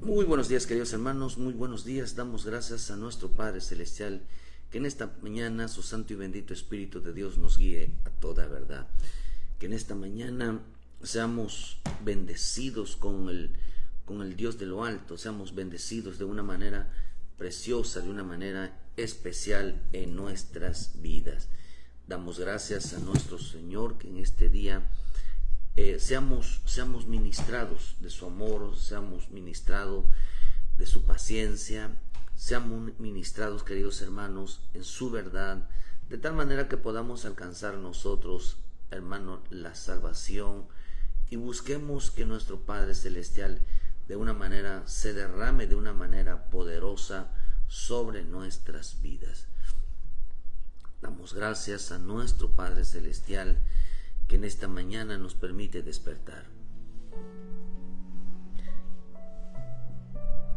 Muy buenos días, queridos hermanos, muy buenos días. Damos gracias a nuestro Padre Celestial, que en esta mañana su santo y bendito Espíritu de Dios nos guíe a toda verdad. Que en esta mañana seamos bendecidos con el Dios de lo alto, seamos bendecidos de una manera preciosa, de una manera especial en nuestras vidas. Damos gracias a nuestro Señor que en este día seamos ministrados de su amor, seamos ministrados de su paciencia, seamos ministrados, queridos hermanos, en su verdad, de tal manera que podamos alcanzar nosotros, hermanos, la salvación, y busquemos que nuestro Padre Celestial de una manera se derrame de una manera poderosa sobre nuestras vidas. Damos gracias a nuestro Padre Celestial que en esta mañana nos permite despertar,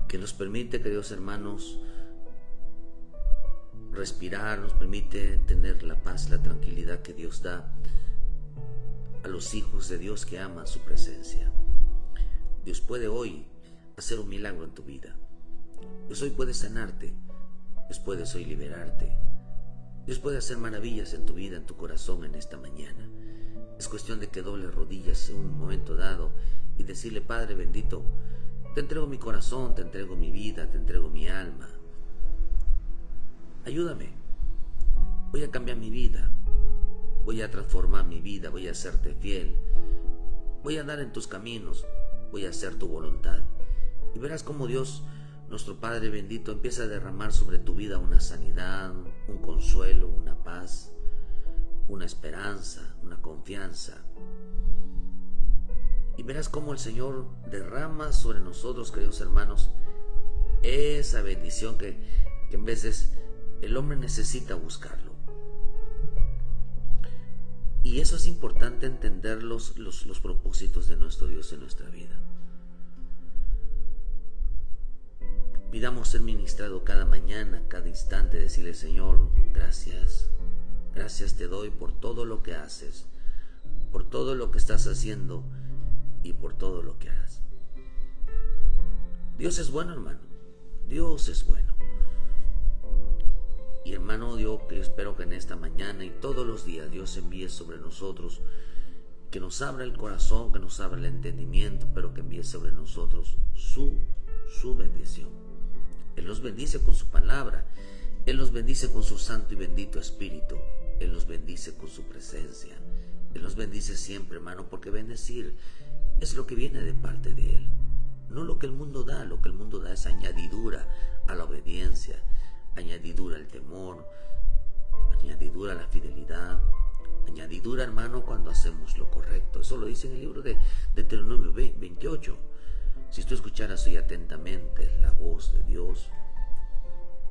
que nos permite, queridos hermanos, respirar, nos permite tener la paz, la tranquilidad que Dios da a los hijos de Dios que aman su presencia. Dios puede hoy hacer un milagro en tu vida. Dios hoy puede sanarte. Dios puede hoy liberarte. Dios puede hacer maravillas en tu vida, en tu corazón en esta mañana. Es cuestión de que dobles rodillas en un momento dado y decirle: Padre bendito, te entrego mi corazón, te entrego mi vida, te entrego mi alma. Ayúdame. Voy a cambiar mi vida. Voy a transformar mi vida. Voy a hacerte fiel. Voy a andar en tus caminos. Voy a hacer tu voluntad. Y verás cómo Dios, nuestro Padre bendito, empieza a derramar sobre tu vida una sanidad, un consuelo, una paz, una esperanza, una confianza. Y verás cómo el Señor derrama sobre nosotros, queridos hermanos, esa bendición que en veces el hombre necesita buscarlo. Y eso es importante entender los propósitos de nuestro Dios en nuestra vida. Pidamos ser ministrado cada mañana, cada instante, decirle: Señor, gracias. Gracias te doy por todo lo que haces, por todo lo que estás haciendo y por todo lo que harás. Dios es bueno, hermano. Dios es bueno. Y hermano, yo espero que en esta mañana y todos los días Dios envíe sobre nosotros, que nos abra el corazón, que nos abra el entendimiento, pero que envíe sobre nosotros su bendición. Él nos bendice con su palabra. Él nos bendice con su santo y bendito Espíritu. Él nos bendice con su presencia. Él nos bendice siempre, hermano, porque bendecir es lo que viene de parte de Él. No lo que el mundo da. Lo que el mundo da es añadidura a la obediencia, añadidura al temor, añadidura a la fidelidad, añadidura, hermano, cuando hacemos lo correcto. Eso lo dice en el libro de Deuteronomio 28. Si tú escucharas hoy atentamente la voz de Dios,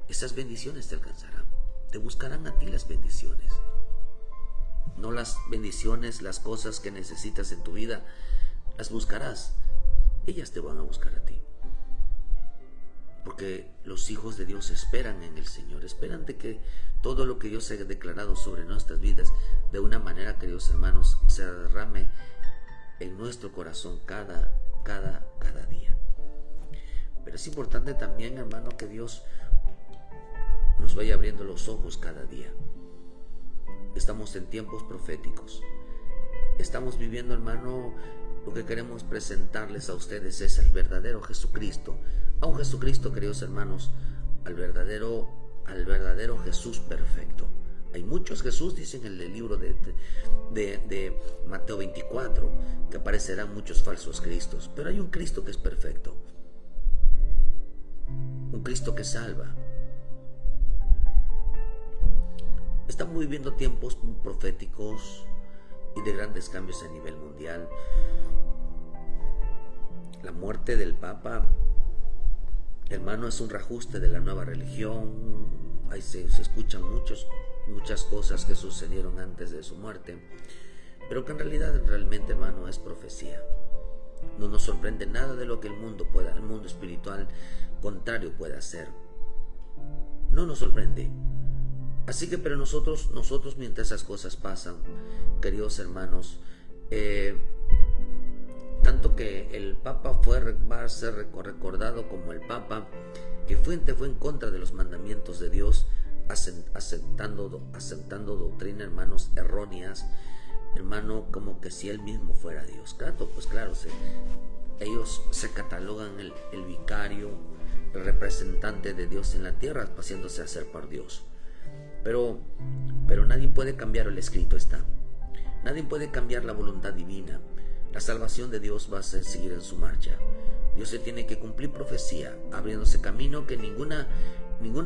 esas bendiciones te alcanzarán. Te buscarán a ti las bendiciones. No las bendiciones, las cosas que necesitas en tu vida, las buscarás. Ellas te van a buscar a ti. Porque los hijos de Dios esperan en el Señor. Esperan de que todo lo que Dios haya declarado sobre nuestras vidas, de una manera, queridos hermanos, se derrame en nuestro corazón cada día. Pero es importante también, hermano, que Dios nos vaya abriendo los ojos cada día. Estamos en tiempos proféticos. Estamos viviendo, hermano, lo que queremos presentarles a ustedes es el verdadero Jesucristo. A un Jesucristo, queridos hermanos, al verdadero Jesús perfecto. Hay muchos Jesús, dicen en el libro de Mateo 24, que aparecerán muchos falsos Cristos. Pero hay un Cristo que es perfecto. Un Cristo que salva. Estamos viviendo tiempos proféticos y de grandes cambios a nivel mundial. La muerte del Papa, hermano, es un reajuste de la nueva religión. Ahí se escuchan muchas cosas que sucedieron antes de su muerte, pero que en realidad, realmente, hermano, es profecía. No nos sorprende nada de lo que el mundo espiritual contrario pueda hacer. No nos sorprende. Así que, pero nosotros mientras esas cosas pasan, queridos hermanos, tanto que el Papa va a ser recordado como el Papa que fue en contra de los mandamientos de Dios, aceptando doctrina, hermanos, erróneas, hermano, como que si él mismo fuera Dios. Claro, pues claro, ellos se catalogan el vicario, el representante de Dios en la tierra, haciéndose hacer por Dios. Pero nadie puede cambiar el escrito está. Nadie puede cambiar la voluntad divina. La salvación de Dios va a seguir en su marcha. Dios se tiene que cumplir profecía, abriéndose camino que ninguna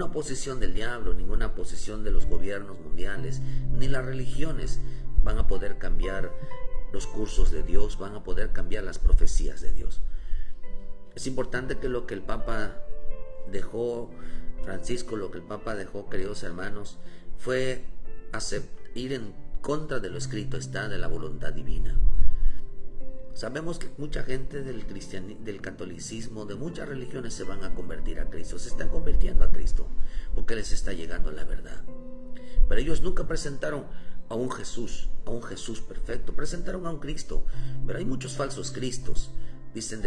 oposición del diablo, ninguna oposición de los gobiernos mundiales, ni las religiones van a poder cambiar los cursos de Dios, van a poder cambiar las profecías de Dios. Es importante que lo que el Papa dejó, Francisco, lo que el Papa dejó, queridos hermanos, fue ir en contra de lo escrito está, de la voluntad divina. Sabemos que mucha gente del catolicismo, de muchas religiones, se van a convertir a Cristo, se están convirtiendo a Cristo, porque les está llegando la verdad. Pero ellos nunca presentaron a un Jesús perfecto, presentaron a un Cristo. Pero hay muchos falsos Cristos, dicen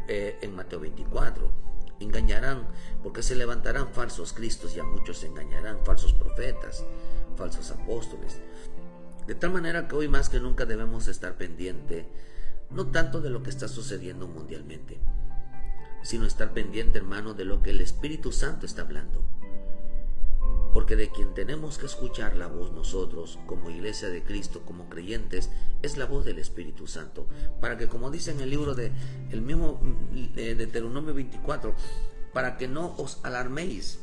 en Mateo 24, engañarán, porque se levantarán falsos Cristos y a muchos se engañarán, falsos profetas, falsos apóstoles. De tal manera que hoy más que nunca debemos estar pendiente, no tanto de lo que está sucediendo mundialmente, sino estar pendiente, hermano, de lo que el Espíritu Santo está hablando. Porque de quien tenemos que escuchar la voz nosotros, como Iglesia de Cristo, como creyentes, es la voz del Espíritu Santo. Para que, como dice en el libro el mismo Deuteronomio 24, para que no os alarméis,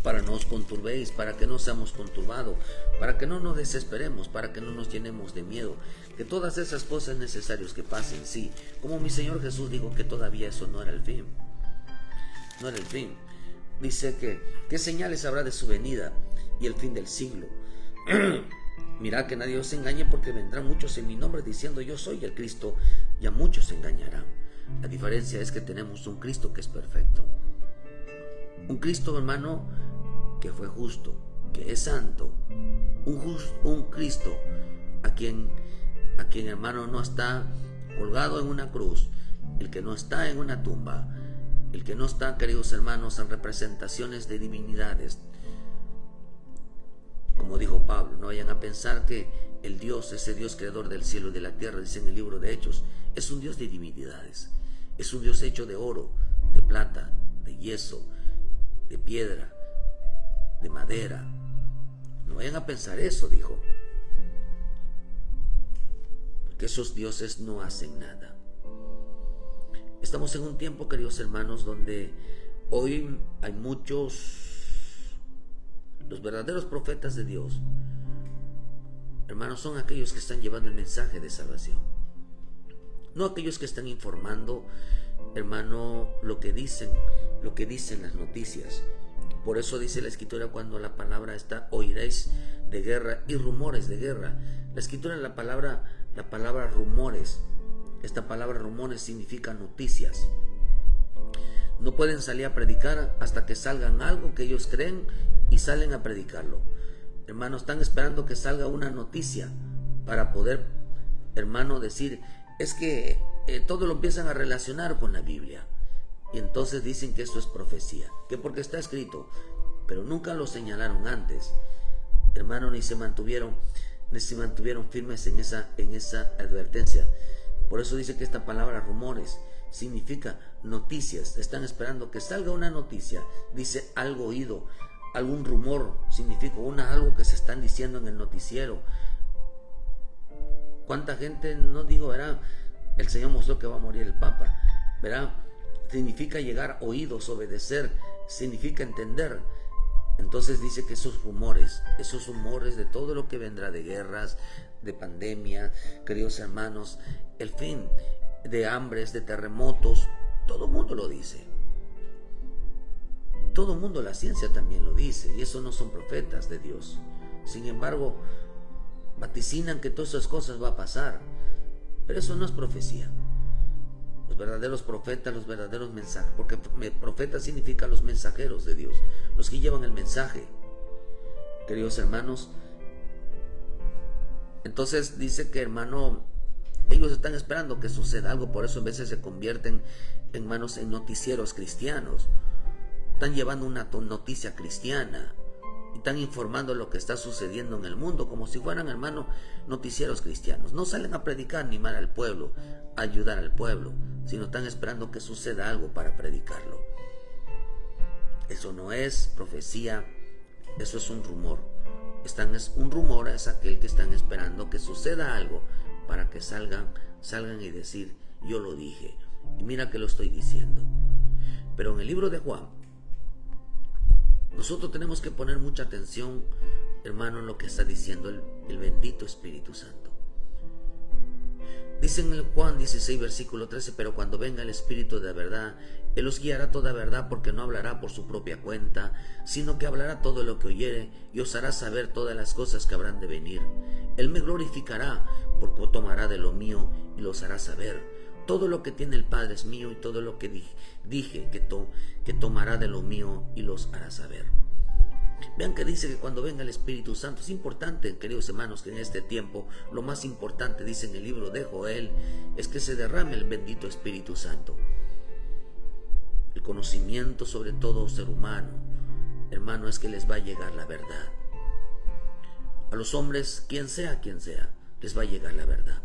para no os conturbéis, para que no seamos conturbados, para que no nos desesperemos, para que no nos llenemos de miedo, que todas esas cosas necesarias que pasen, sí, como mi Señor Jesús dijo que todavía eso no era el fin, no era el fin. Dice que qué señales habrá de su venida y el fin del siglo. Mirad que nadie os engañe, porque vendrán muchos en mi nombre diciendo yo soy el Cristo, y a muchos se engañarán. La diferencia es que tenemos un Cristo que es perfecto, un Cristo, hermano, que fue justo, que es santo, un Cristo a quien hermano no está colgado en una cruz, el que no está en una tumba, el que no está, queridos hermanos, en representaciones de divinidades. Como dijo Pablo, no vayan a pensar que el Dios, ese Dios creador del cielo y de la tierra, dice en el libro de Hechos, es un Dios de divinidades, es un Dios hecho de oro, de plata, de yeso, de piedra, de madera. No vayan a pensar eso, dijo, porque esos dioses no hacen nada. Estamos en un tiempo, queridos hermanos, donde hoy hay los verdaderos profetas de Dios, hermanos, son aquellos que están llevando el mensaje de salvación, no aquellos que están informando, hermano, lo que dicen las noticias. Por eso dice la Escritura, cuando la palabra está, oiréis de guerra y rumores de guerra. La Escritura, la palabra rumores. Esta palabra rumores significa noticias. No pueden salir a predicar hasta que salgan algo que ellos creen y salen a predicarlo. Hermanos, están esperando que salga una noticia para poder, hermano, decir, es que todo lo empiezan a relacionar con la Biblia. Y entonces dicen que eso es profecía, que porque está escrito, pero nunca lo señalaron antes, hermano, ni se mantuvieron firmes en esa advertencia. Por eso dice que esta palabra rumores significa noticias. Están esperando que salga una noticia. Dice algo oído, algún rumor, significa algo que se están diciendo en el noticiero. ¿Cuánta gente no digo, verá? El Señor mostró que va a morir el Papa, verá. Significa llegar oídos, obedecer, significa entender. Entonces dice que esos rumores de todo lo que vendrá, de guerras, de pandemia, queridos hermanos, el fin, de hambres, de terremotos, todo el mundo lo dice. Todo el mundo, la ciencia también lo dice, y eso no son profetas de Dios. Sin embargo, vaticinan que todas esas cosas va a pasar, pero eso no es profecía. Los verdaderos profetas, los verdaderos mensajes, porque profeta significa los mensajeros de Dios, los que llevan el mensaje, queridos hermanos. Entonces dice que, hermano, Ellos están esperando que suceda algo, por eso a veces se convierten en noticieros cristianos. Están llevando una noticia cristiana y están informando lo que está sucediendo en el mundo como si fueran, hermano, noticieros cristianos. No salen a predicar ni animar al pueblo, a ayudar al pueblo, sino están esperando que suceda algo para predicarlo. Eso no es profecía, eso es un rumor. Un rumor es aquel que están esperando que suceda algo para que salgan y decir, yo lo dije, y mira que lo estoy diciendo. Pero en el libro de Juan, nosotros tenemos que poner mucha atención, hermano, en lo que está diciendo el bendito Espíritu Santo. Dice en el Juan 16, versículo 13, pero cuando venga el Espíritu de verdad, Él os guiará toda verdad, porque no hablará por su propia cuenta, sino que hablará todo lo que oyere y os hará saber todas las cosas que habrán de venir. Él me glorificará, porque tomará de lo mío y los hará saber. Todo lo que tiene el Padre es mío, y todo lo que dije que tomará de lo mío y los hará saber. Vean que dice que cuando venga el Espíritu Santo, es importante, queridos hermanos, que en este tiempo lo más importante, dice en el libro de Joel, es que se derrame el bendito Espíritu Santo. El conocimiento sobre todo ser humano, hermano, es que les va a llegar la verdad. A los hombres, quien sea, les va a llegar la verdad.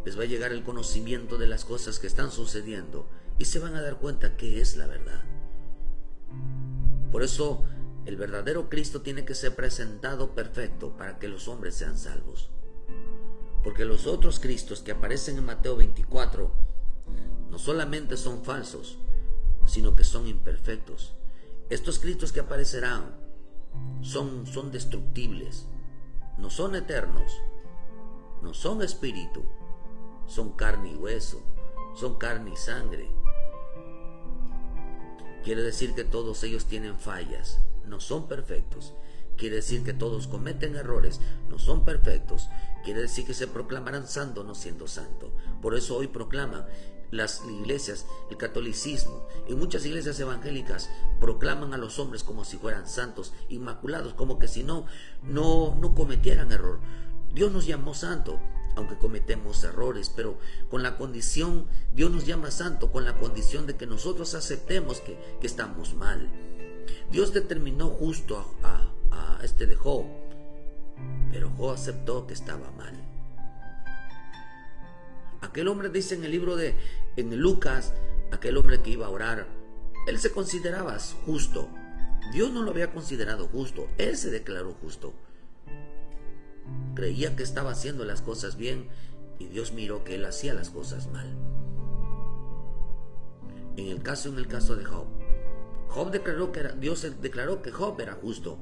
Les va a llegar el conocimiento de las cosas que están sucediendo y se van a dar cuenta que es la verdad. Por eso el verdadero Cristo tiene que ser presentado perfecto para que los hombres sean salvos. Porque los otros Cristos que aparecen en Mateo 24 no solamente son falsos, sino que son imperfectos. Estos Cristos que aparecerán son destructibles, no son eternos, no son espíritu, son carne y hueso, son carne y sangre. Quiere decir que todos ellos tienen fallas, no son perfectos. Quiere decir que todos cometen errores, no son perfectos. Quiere decir que se proclamarán santos no siendo santos. Por eso hoy proclaman las iglesias, el catolicismo y muchas iglesias evangélicas proclaman a los hombres como si fueran santos, inmaculados, como que si no cometieran error. Dios nos llamó santo, aunque cometemos errores, pero con la condición, Dios nos llama santo con la condición de que nosotros aceptemos que estamos mal. Dios determinó justo a de Job, pero Job aceptó que estaba mal. Aquel hombre dice en el libro en Lucas, aquel hombre que iba a orar, él se consideraba justo. Dios no lo había considerado justo, él se declaró justo. Creía que estaba haciendo las cosas bien y Dios miró que él hacía las cosas mal. En el caso de Job, Dios declaró que Job era justo,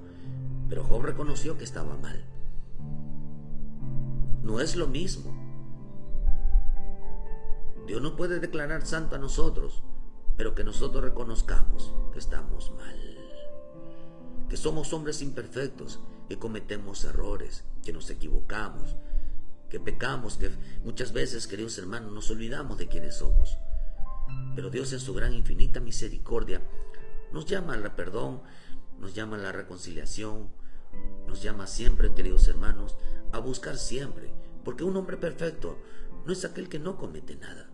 pero Job reconoció que estaba mal. No es lo mismo. Dios no puede declarar santo a nosotros, pero que nosotros reconozcamos que estamos mal, que somos hombres imperfectos, que cometemos errores, que nos equivocamos, que pecamos, que muchas veces, queridos hermanos, nos olvidamos de quiénes somos. Pero Dios en su gran infinita misericordia nos llama al perdón, nos llama a la reconciliación, nos llama siempre, queridos hermanos, a buscar siempre, porque un hombre perfecto no es aquel que no comete nada.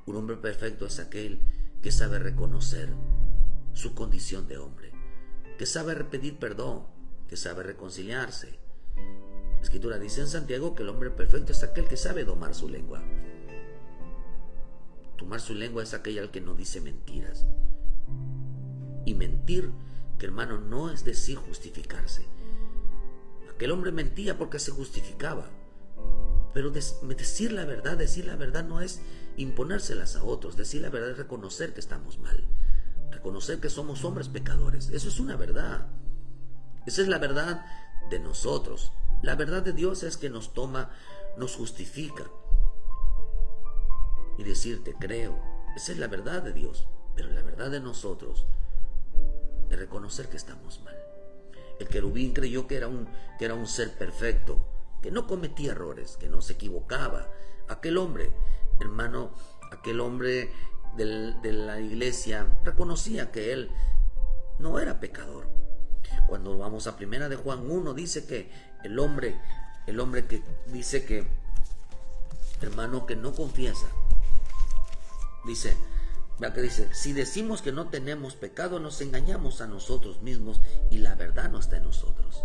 Un hombre perfecto es aquel que sabe reconocer su condición de hombre, que sabe pedir perdón, que sabe reconciliarse. La Escritura dice en Santiago que el hombre perfecto es aquel que sabe domar su lengua. Domar su lengua es aquel al que no dice mentiras. Y mentir, que hermano, no es decir justificarse. Aquel hombre mentía porque se justificaba. Pero decir la verdad no es imponérselas a otros. Decir la verdad es reconocer que estamos mal, reconocer que somos hombres pecadores. Eso es una verdad. Esa es la verdad de nosotros. La verdad de Dios es que nos toma, nos justifica y decir te creo. Esa es la verdad de Dios. Pero la verdad de nosotros es reconocer que estamos mal. El querubín creyó que era un ser perfecto, que no cometía errores, que no se equivocaba. Aquel hombre, hermano, aquel hombre de la iglesia reconocía que él no era pecador. Cuando vamos a 1 de Juan 1 dice que el hombre El hombre que dice que, hermano, que no confiesa. Dice, vea que dice, si decimos que no tenemos pecado, nos engañamos a nosotros mismos y la verdad no está en nosotros.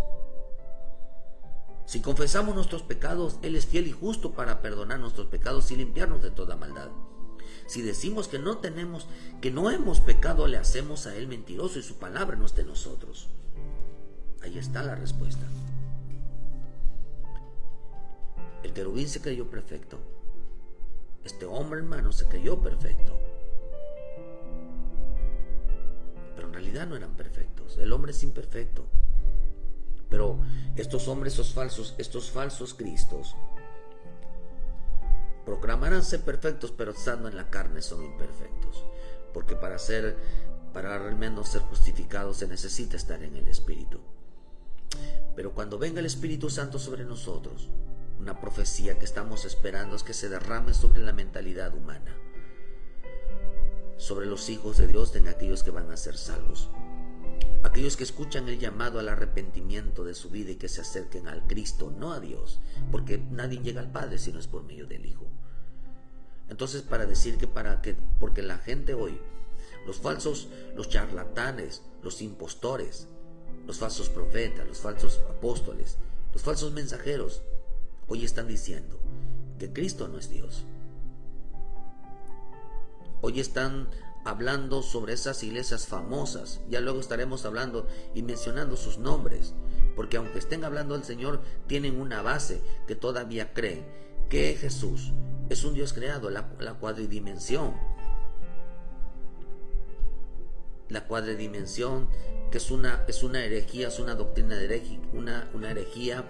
Si confesamos nuestros pecados, Él es fiel y justo para perdonar nuestros pecados y limpiarnos de toda maldad. Si decimos que no hemos pecado, le hacemos a Él mentiroso y su palabra no está en nosotros. Ahí está la respuesta. El querubín se creyó perfecto. Este hombre, hermano, se creyó perfecto. Pero en realidad no eran perfectos. El hombre es imperfecto. Pero estos hombres, estos falsos cristos, proclamarán ser perfectos, pero estando en la carne son imperfectos. Porque para realmente ser justificados se necesita estar en el Espíritu. Pero cuando venga el Espíritu Santo sobre nosotros, una profecía que estamos esperando es que se derrame sobre la mentalidad humana, sobre los hijos de Dios, en aquellos que van a ser salvos, aquellos que escuchan el llamado al arrepentimiento de su vida y que se acerquen al Cristo, no a Dios, porque nadie llega al Padre si no es por medio del Hijo. Entonces, porque la gente hoy, los falsos, los charlatanes, los impostores, los falsos profetas, los falsos apóstoles, los falsos mensajeros, hoy están diciendo que Cristo no es Dios. Hoy están hablando sobre esas iglesias famosas. Ya luego estaremos hablando y mencionando sus nombres, porque aunque estén hablando del Señor, tienen una base que todavía creen que Jesús es un Dios creado, la cuadridimensión. La cuadridimensión, que es una herejía, es una doctrina herégica, una herejía,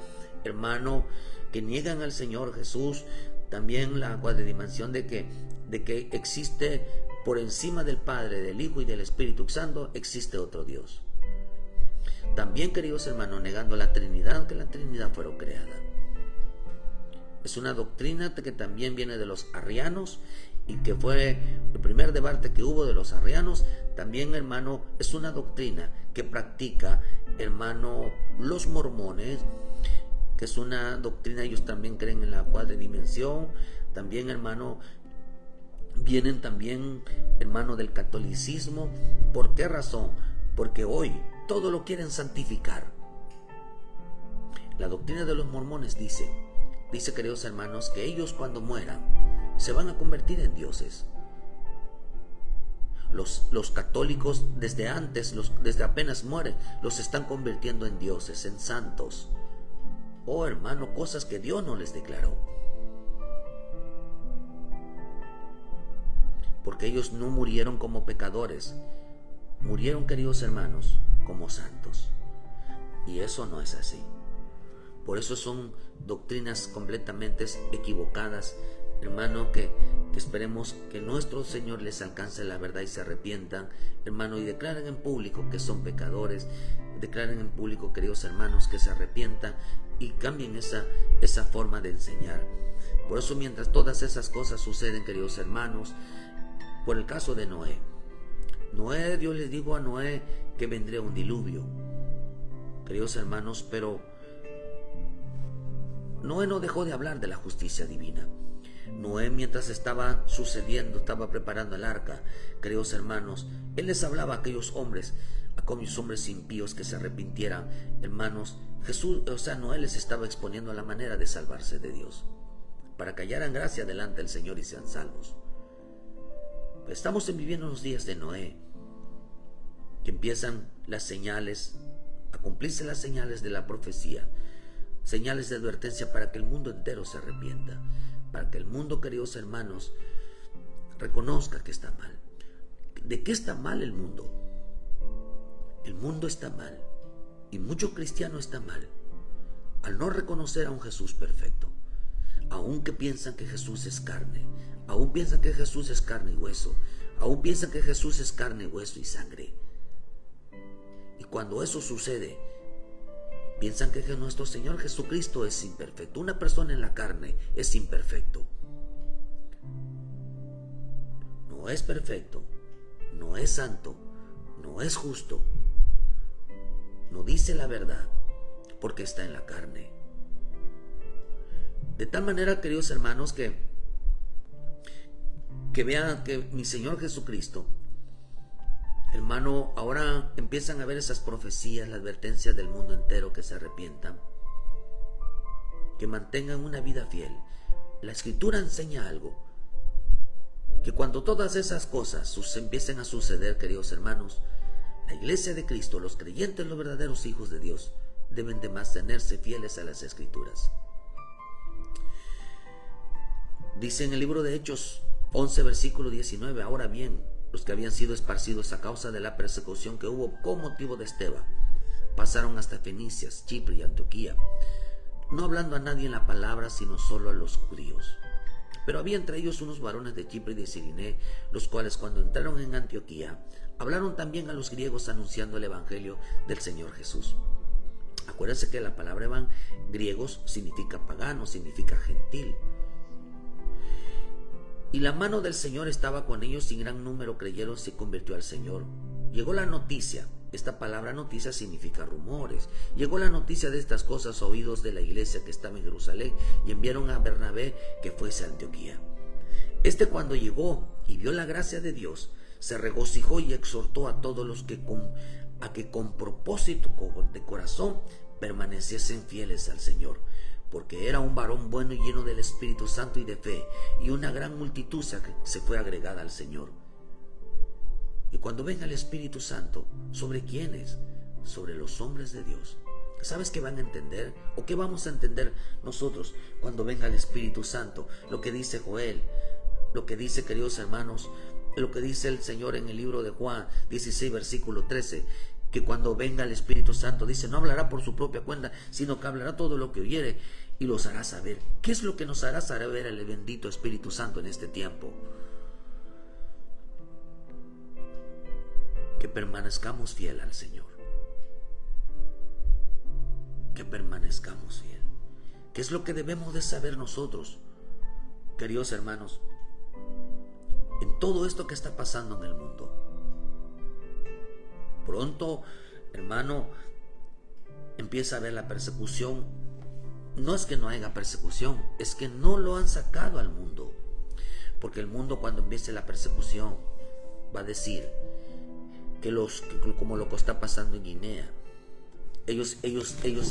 hermano, que niegan al Señor Jesús. También la cuadridimensión de que existe por encima del Padre, del Hijo y del Espíritu Santo, existe otro Dios. También, queridos hermanos, negando la Trinidad, que la Trinidad fuera creada. Es una doctrina que también viene de los arrianos y que fue el primer debate que hubo de los arrianos. También, hermano, es una doctrina que practica, hermano, los mormones, que es una doctrina, ellos también creen en la cuadridimensión. También, hermano, vienen también, hermano, del catolicismo. ¿Por qué razón? Porque hoy todo lo quieren santificar. La doctrina de los mormones dice, queridos hermanos, que ellos cuando mueran se van a convertir en dioses. Los católicos desde apenas mueren, los están convirtiendo en dioses, en santos. Oh, hermano, cosas que Dios no les declaró. Porque ellos no murieron como pecadores, murieron, queridos hermanos, como santos. Y eso no es así. Por eso son doctrinas completamente equivocadas, hermano, que esperemos que nuestro Señor les alcance la verdad y se arrepientan, hermano, y declaren en público que son pecadores. Declaren en público, queridos hermanos, que se arrepientan y cambien esa forma de enseñar. Por eso, mientras todas esas cosas suceden, queridos hermanos, por el caso de Noé, Dios le dijo a Noé que vendría un diluvio, queridos hermanos, pero Noé no dejó de hablar de la justicia divina. Noé, mientras estaba preparando el arca, queridos hermanos, él les hablaba a aquellos hombres impíos que se arrepintieran, hermanos. Noé les estaba exponiendo la manera de salvarse de Dios, para que hallaran gracia delante del Señor y sean salvos. Estamos viviendo los días de Noé, que empiezan las señales, a cumplirse las señales de la profecía, señales de advertencia para que el mundo entero se arrepienta, para que el mundo, queridos hermanos, reconozca que está mal. ¿De qué está mal el mundo? El mundo está mal, y mucho cristiano está mal, al no reconocer a un Jesús perfecto, aun que piensan que Jesús es carne, aún piensan que Jesús es carne y hueso, aún piensan que Jesús es carne, hueso y sangre. Y cuando eso sucede, piensan que nuestro Señor Jesucristo es imperfecto. Una persona en la carne es imperfecto. No es perfecto, no es santo, no es justo, no dice la verdad, porque está en la carne. De tal manera, queridos hermanos, que vean que mi Señor Jesucristo, hermano, ahora empiezan a ver esas profecías, la advertencia del mundo entero, que se arrepientan, que mantengan una vida fiel. La Escritura enseña algo, que cuando todas esas cosas empiecen a suceder, queridos hermanos, la iglesia de Cristo, los creyentes, los verdaderos hijos de Dios, deben de mantenerse fieles a las Escrituras. Dice en el libro de Hechos 11, versículo 19, ahora bien, los que habían sido esparcidos a causa de la persecución que hubo con motivo de Esteban, pasaron hasta Fenicia, Chipre y Antioquía, no hablando a nadie en la palabra, sino solo a los judíos. Pero había entre ellos unos varones de Chipre y de Siriné, los cuales cuando entraron en Antioquía, hablaron también a los griegos anunciando el evangelio del Señor Jesús. Acuérdense que la palabra griegos significa pagano, significa gentil. Y la mano del Señor estaba con ellos y gran número creyeron, se convirtió al Señor. Llegó la noticia, esta palabra noticia significa rumores. Llegó la noticia de estas cosas a oídos de la iglesia que estaba en Jerusalén y enviaron a Bernabé que fuese a Antioquía. Cuando llegó y vio la gracia de Dios, se regocijó y exhortó a todos los que con propósito de corazón permaneciesen fieles al Señor, porque era un varón bueno y lleno del Espíritu Santo y de fe, y una gran multitud se fue agregada al Señor. Y cuando venga el Espíritu Santo, ¿sobre quiénes? Sobre los hombres de Dios. ¿Sabes qué van a entender? ¿O qué vamos a entender nosotros cuando venga el Espíritu Santo? Lo que dice Joel, lo que dice, queridos hermanos, lo que dice el Señor en el libro de Juan 16, versículo 13, que cuando venga el Espíritu Santo, dice, no hablará por su propia cuenta, sino que hablará todo lo que oyere y los hará saber. ¿Qué es lo que nos hará saber el bendito Espíritu Santo en este tiempo? Que permanezcamos fiel al Señor. Que permanezcamos fiel. ¿Qué es lo que debemos de saber nosotros, queridos hermanos, en todo esto que está pasando en el mundo? Pronto, hermano, empieza a haber la persecución. No es que no haya persecución, es que no lo han sacado al mundo. Porque el mundo, cuando empiece la persecución, va a decir que como lo que está pasando en Guinea, ellos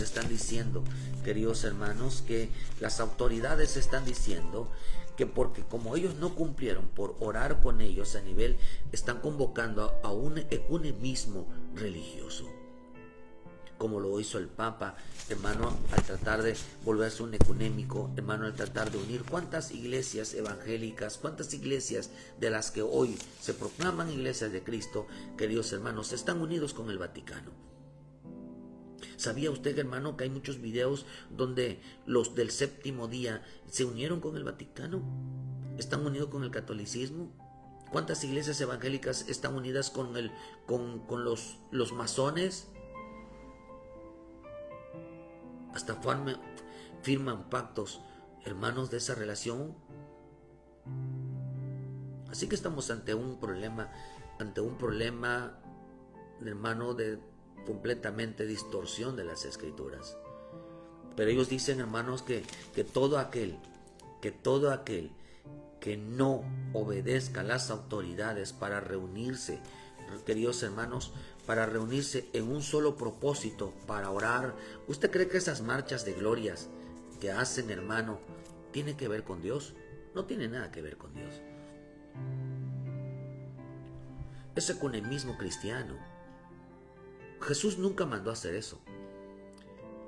están diciendo, queridos hermanos, que las autoridades están diciendo que porque como ellos no cumplieron por orar con ellos a nivel, están convocando a un ecumenismo religioso, como lo hizo el Papa, hermano, al tratar de volverse un ecuménico, hermano, al tratar de unir cuántas iglesias evangélicas, cuántas iglesias de las que hoy se proclaman iglesias de Cristo, queridos hermanos, están unidos con el Vaticano. ¿Sabía usted, hermano, que hay muchos videos donde los del séptimo día se unieron con el Vaticano? ¿Están unidos con el catolicismo? ¿Cuántas iglesias evangélicas están unidas con los masones? Hasta firman pactos, hermanos, de esa relación. Así que estamos ante un problema, hermano, de completamente distorsión de las Escrituras. Pero ellos dicen, hermanos, que todo aquel que no obedezca a las autoridades para reunirse, queridos hermanos, para reunirse en un solo propósito, para orar. ¿Usted cree que esas marchas de glorias que hacen, hermano, tienen que ver con Dios? No tiene nada que ver con Dios. Es ecumenismo cristiano. Jesús nunca mandó a hacer eso.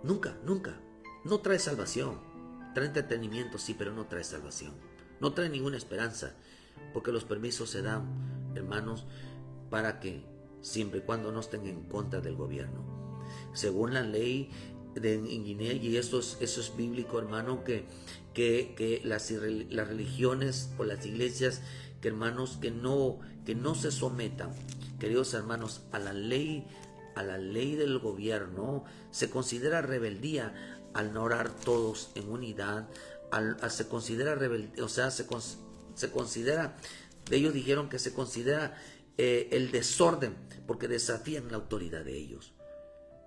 Nunca. No trae salvación. Trae entretenimiento, sí, pero no trae salvación. No trae ninguna esperanza, porque los permisos se dan, hermanos, para que siempre y cuando no estén en contra del gobierno. Según la ley en Guinea, y eso es bíblico, hermano, que las religiones o las iglesias, que hermanos, que no se sometan, queridos hermanos, a la ley del gobierno, se considera rebeldía al no orar todos en unidad, se considera rebeldía, o sea, se considera, ellos dijeron que se considera el desorden, porque desafían la autoridad de ellos.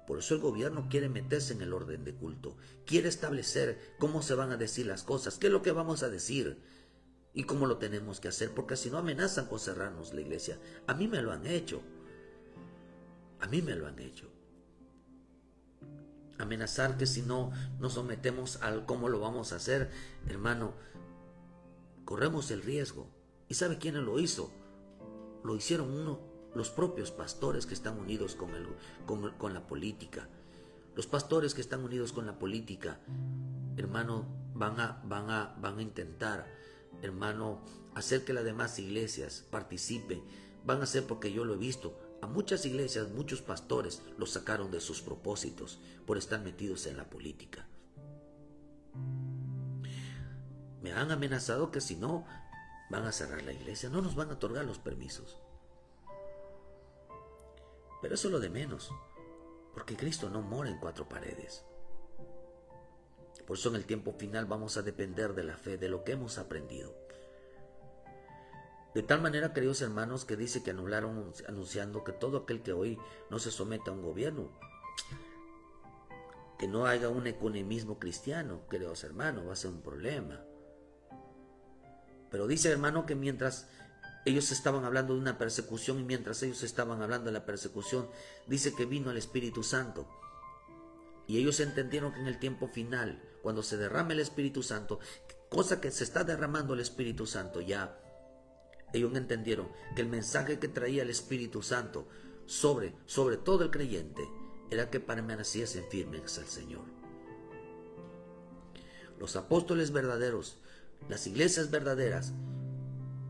Por eso el gobierno quiere meterse en el orden de culto, quiere establecer cómo se van a decir las cosas, qué es lo que vamos a decir y cómo lo tenemos que hacer, porque si no amenazan con cerrarnos la iglesia. A mí me lo han hecho, a mí me lo han hecho. Amenazar que si no nos sometemos al cómo lo vamos a hacer, hermano, corremos el riesgo. ¿Y sabe quién lo hizo? Lo hicieron los propios pastores que están unidos con la política. Los pastores que están unidos con la política, hermano, van a intentar, hermano, hacer que las demás iglesias participen. Van a hacer, porque yo lo he visto, a muchas iglesias, muchos pastores los sacaron de sus propósitos por estar metidos en la política. Me han amenazado que si no, van a cerrar la iglesia, no nos van a otorgar los permisos. Pero eso es lo de menos, porque Cristo no mora en cuatro paredes. Por eso en el tiempo final vamos a depender de la fe, de lo que hemos aprendido. De tal manera, queridos hermanos, que dice que anularon anunciando que todo aquel que hoy no se someta a un gobierno, que no haya un ecumenismo cristiano, queridos hermanos, va a ser un problema. Pero dice, hermano, que mientras ellos estaban hablando de una persecución y mientras ellos estaban hablando de la persecución, dice que vino el Espíritu Santo. Y ellos entendieron que en el tiempo final, cuando se derrame el Espíritu Santo, cosa que se está derramando el Espíritu Santo ya, ellos entendieron que el mensaje que traía el Espíritu Santo sobre todo el creyente era que permaneciesen firmes al Señor. Los apóstoles verdaderos, las iglesias verdaderas,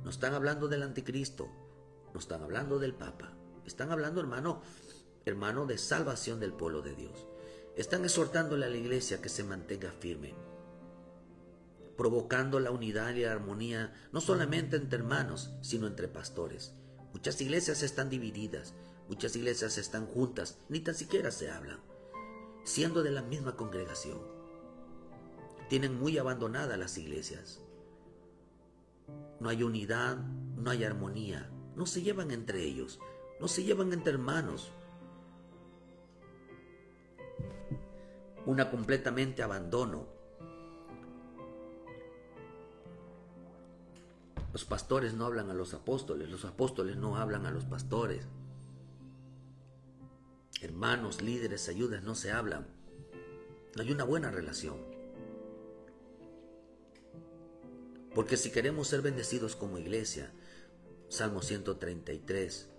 no están hablando del anticristo, no están hablando del Papa, están hablando, hermano, de salvación del pueblo de Dios. Están exhortándole a la iglesia que se mantenga firme, provocando la unidad y la armonía, no solamente entre hermanos, sino entre pastores. Muchas iglesias están divididas, muchas iglesias están juntas, ni tan siquiera se hablan, siendo de la misma congregación. Tienen muy abandonadas las iglesias. No hay unidad, no hay armonía, no se llevan entre ellos, no se llevan entre hermanos. Una completamente abandono. Los pastores no hablan a los apóstoles no hablan a los pastores. Hermanos, líderes, ayudas no se hablan. No hay una buena relación. Porque si queremos ser bendecidos como iglesia, Salmo 133,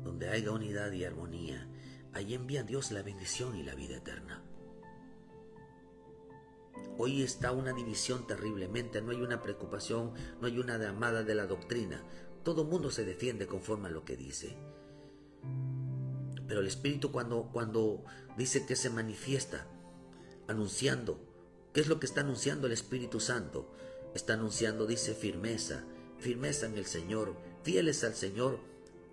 donde haya unidad y armonía, ahí envía Dios la bendición y la vida eterna. Hoy está una división terriblemente, no hay una preocupación, no hay una llamada de la doctrina. Todo el mundo se defiende conforme a lo que dice. Pero el Espíritu cuando dice que se manifiesta anunciando, ¿qué es lo que está anunciando el Espíritu Santo? Está anunciando, dice, firmeza en el Señor, fieles al Señor.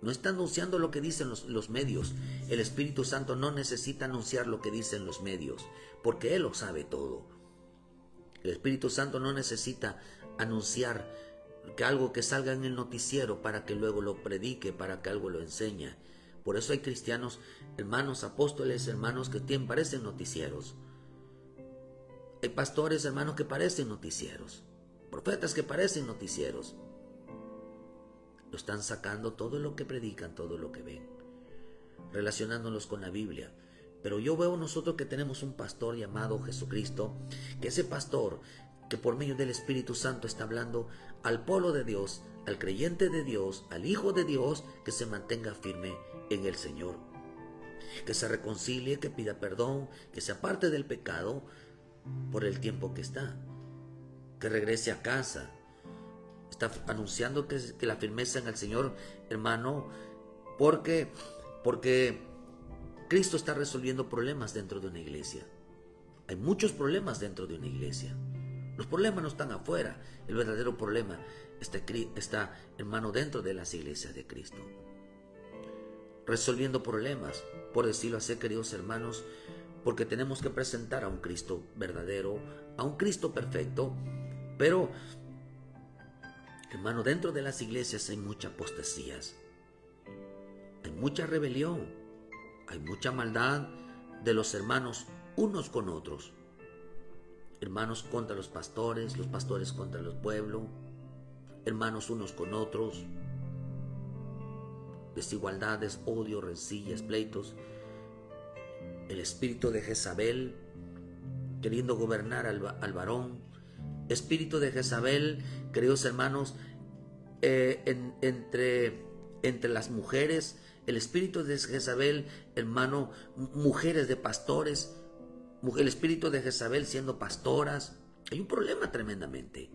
No está anunciando lo que dicen los medios. El Espíritu Santo no necesita anunciar lo que dicen los medios, porque Él lo sabe todo. El Espíritu Santo no necesita anunciar que algo que salga en el noticiero para que luego lo predique, para que algo lo enseñe. Por eso hay cristianos, hermanos, apóstoles, hermanos que parecen noticieros. Hay pastores, hermanos, que parecen noticieros. Profetas que parecen noticieros. Lo están sacando todo lo que predican, todo lo que ven, relacionándolos con la Biblia. Pero yo veo nosotros que tenemos un pastor llamado Jesucristo, que ese pastor que por medio del Espíritu Santo está hablando al pueblo de Dios, al creyente de Dios, al Hijo de Dios, que se mantenga firme en el Señor, que se reconcilie, que pida perdón, que se aparte del pecado por el tiempo que está, que regrese a casa. Está anunciando que la firmeza en el Señor, hermano, porque Cristo está resolviendo problemas dentro de una iglesia. Hay muchos problemas dentro de una iglesia. Los problemas no están afuera. El verdadero problema está, hermano, dentro de las iglesias de Cristo. Resolviendo problemas, por decirlo así, queridos hermanos, porque tenemos que presentar a un Cristo verdadero, a un Cristo perfecto. Pero, hermano, dentro de las iglesias hay muchas apostasías, hay mucha rebelión, hay mucha maldad, de los hermanos unos con otros. Hermanos contra los pastores contra el pueblo, hermanos unos con otros, desigualdades, odio, rencillas, pleitos. El espíritu de Jezabel queriendo gobernar al varón, espíritu de Jezabel, queridos hermanos, entre las mujeres, el espíritu de Jezabel, hermano, mujeres de pastores, el espíritu de Jezabel siendo pastoras. Hay un problema tremendamente.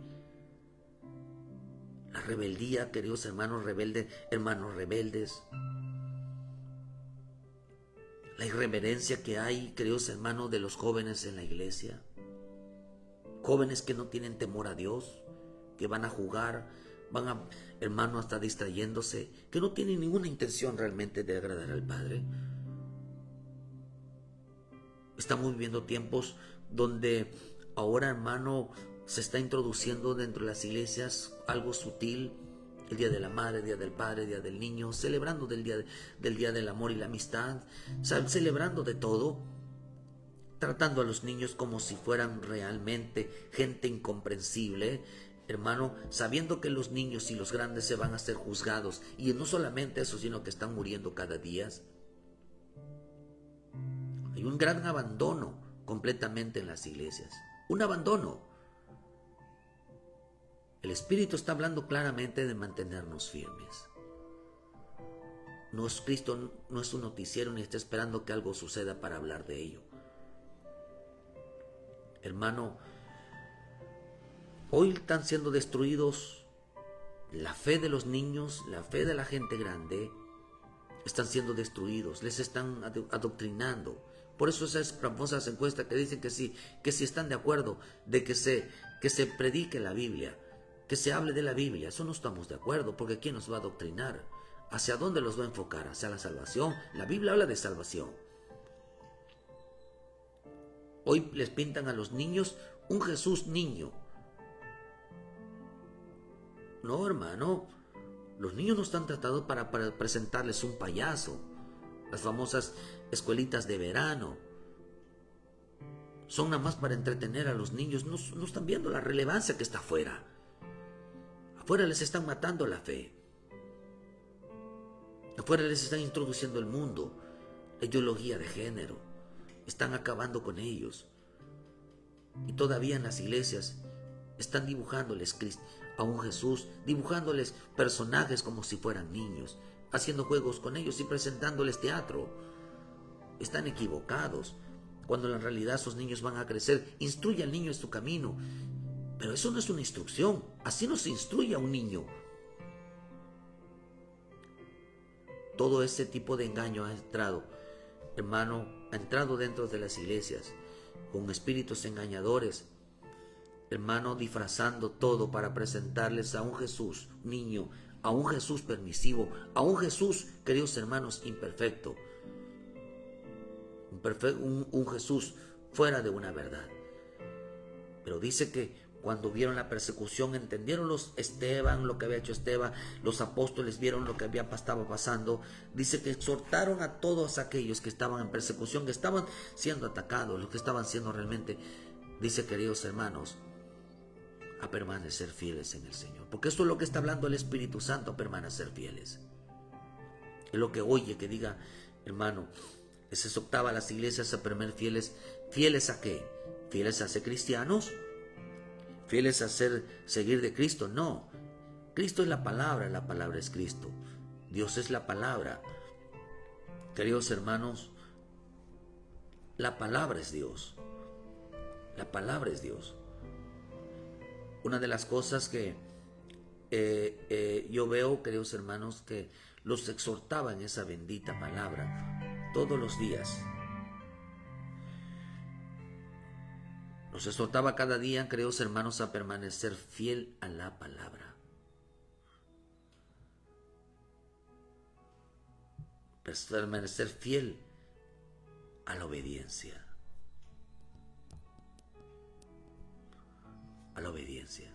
La rebeldía, queridos hermanos rebeldes. La irreverencia que hay, queridos hermanos, de los jóvenes en la iglesia. Jóvenes que no tienen temor a Dios, que van a jugar, hermano, hasta distrayéndose, que no tienen ninguna intención realmente de agradar al Padre. Estamos viviendo tiempos donde ahora, hermano, se está introduciendo dentro de las iglesias algo sutil. El Día de la Madre, el Día del Padre, el Día del Niño, celebrando del día del amor y la amistad, celebrando de todo, tratando a los niños como si fueran realmente gente incomprensible, hermano, sabiendo que los niños y los grandes se van a ser juzgados, y no solamente eso, sino que están muriendo cada día. Hay un gran abandono completamente en las iglesias, un abandono. El Espíritu está hablando claramente de mantenernos firmes. Cristo no es un noticiero ni está esperando que algo suceda para hablar de ello. Hermano, hoy están siendo destruidos la fe de los niños, la fe de la gente grande. Están siendo destruidos, les están adoctrinando. Por eso esas famosas encuestas que dicen que si están de acuerdo de que se predique la Biblia, que se hable de la Biblia. Eso no estamos de acuerdo, porque ¿quién nos va a adoctrinar? ¿Hacia dónde los va a enfocar? ¿Hacia la salvación? La Biblia habla de salvación. Hoy les pintan a los niños un Jesús niño. No, hermano, los niños no están tratados para presentarles un payaso. Las famosas escuelitas de verano son nada más para entretener a los niños. No están viendo la relevancia que está afuera. Afuera les están matando la fe. Afuera les están introduciendo el mundo, la ideología de género. Están acabando con ellos. Y todavía en las iglesias están dibujándoles a un Jesús, dibujándoles personajes como si fueran niños, haciendo juegos con ellos y presentándoles teatro. Están equivocados, cuando en realidad esos niños van a crecer. Instruye al niño en su camino. Pero eso no es una instrucción. Así no se instruye a un niño. Todo ese tipo de engaño ha entrado, hermano, ha entrado dentro de las iglesias, con espíritus engañadores, hermano, disfrazando todo para presentarles a un Jesús niño, a un Jesús permisivo, a un Jesús, queridos hermanos, imperfecto. Un Jesús fuera de una verdad. Pero dice que cuando vieron la persecución, entendieron Esteban, lo que había hecho Esteban, los apóstoles vieron lo que estaba pasando. Dice que exhortaron a todos aquellos que estaban en persecución, que estaban siendo atacados, los que estaban siendo realmente, dice, queridos hermanos, a permanecer fieles en el Señor. Porque esto es lo que está hablando el Espíritu Santo, a permanecer fieles. Es lo que oye que diga, hermano, les exhortaba a las iglesias a permanecer fieles. ¿Fieles a qué? ¿Fieles a ser cristianos? ¿Fieles a seguir de Cristo? No. Cristo es la palabra es Cristo. Dios es la palabra. Queridos hermanos, la palabra es Dios. La palabra es Dios. Una de las cosas que yo veo, queridos hermanos, que los exhortaba en esa bendita palabra todos los días. Nos exhortaba cada día, queridos hermanos, a permanecer fiel a la palabra. Permanecer fiel a la obediencia. A la obediencia.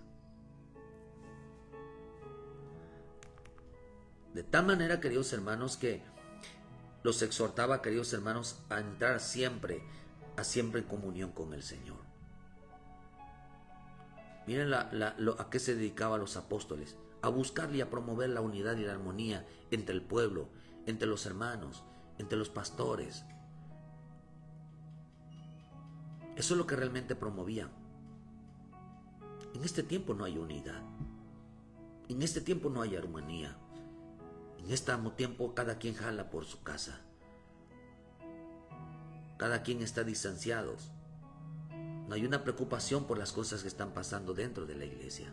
De tal manera, queridos hermanos, que los exhortaba, queridos hermanos, a entrar siempre en comunión con el Señor. Miren a qué se dedicaban los apóstoles: a buscar y a promover la unidad y la armonía entre el pueblo, entre los hermanos, entre los pastores. Eso es lo que realmente promovían. En este tiempo no hay unidad. En este tiempo no hay armonía. En este tiempo cada quien jala por su casa. Cada quien está distanciados. No hay una preocupación por las cosas que están pasando dentro de la iglesia.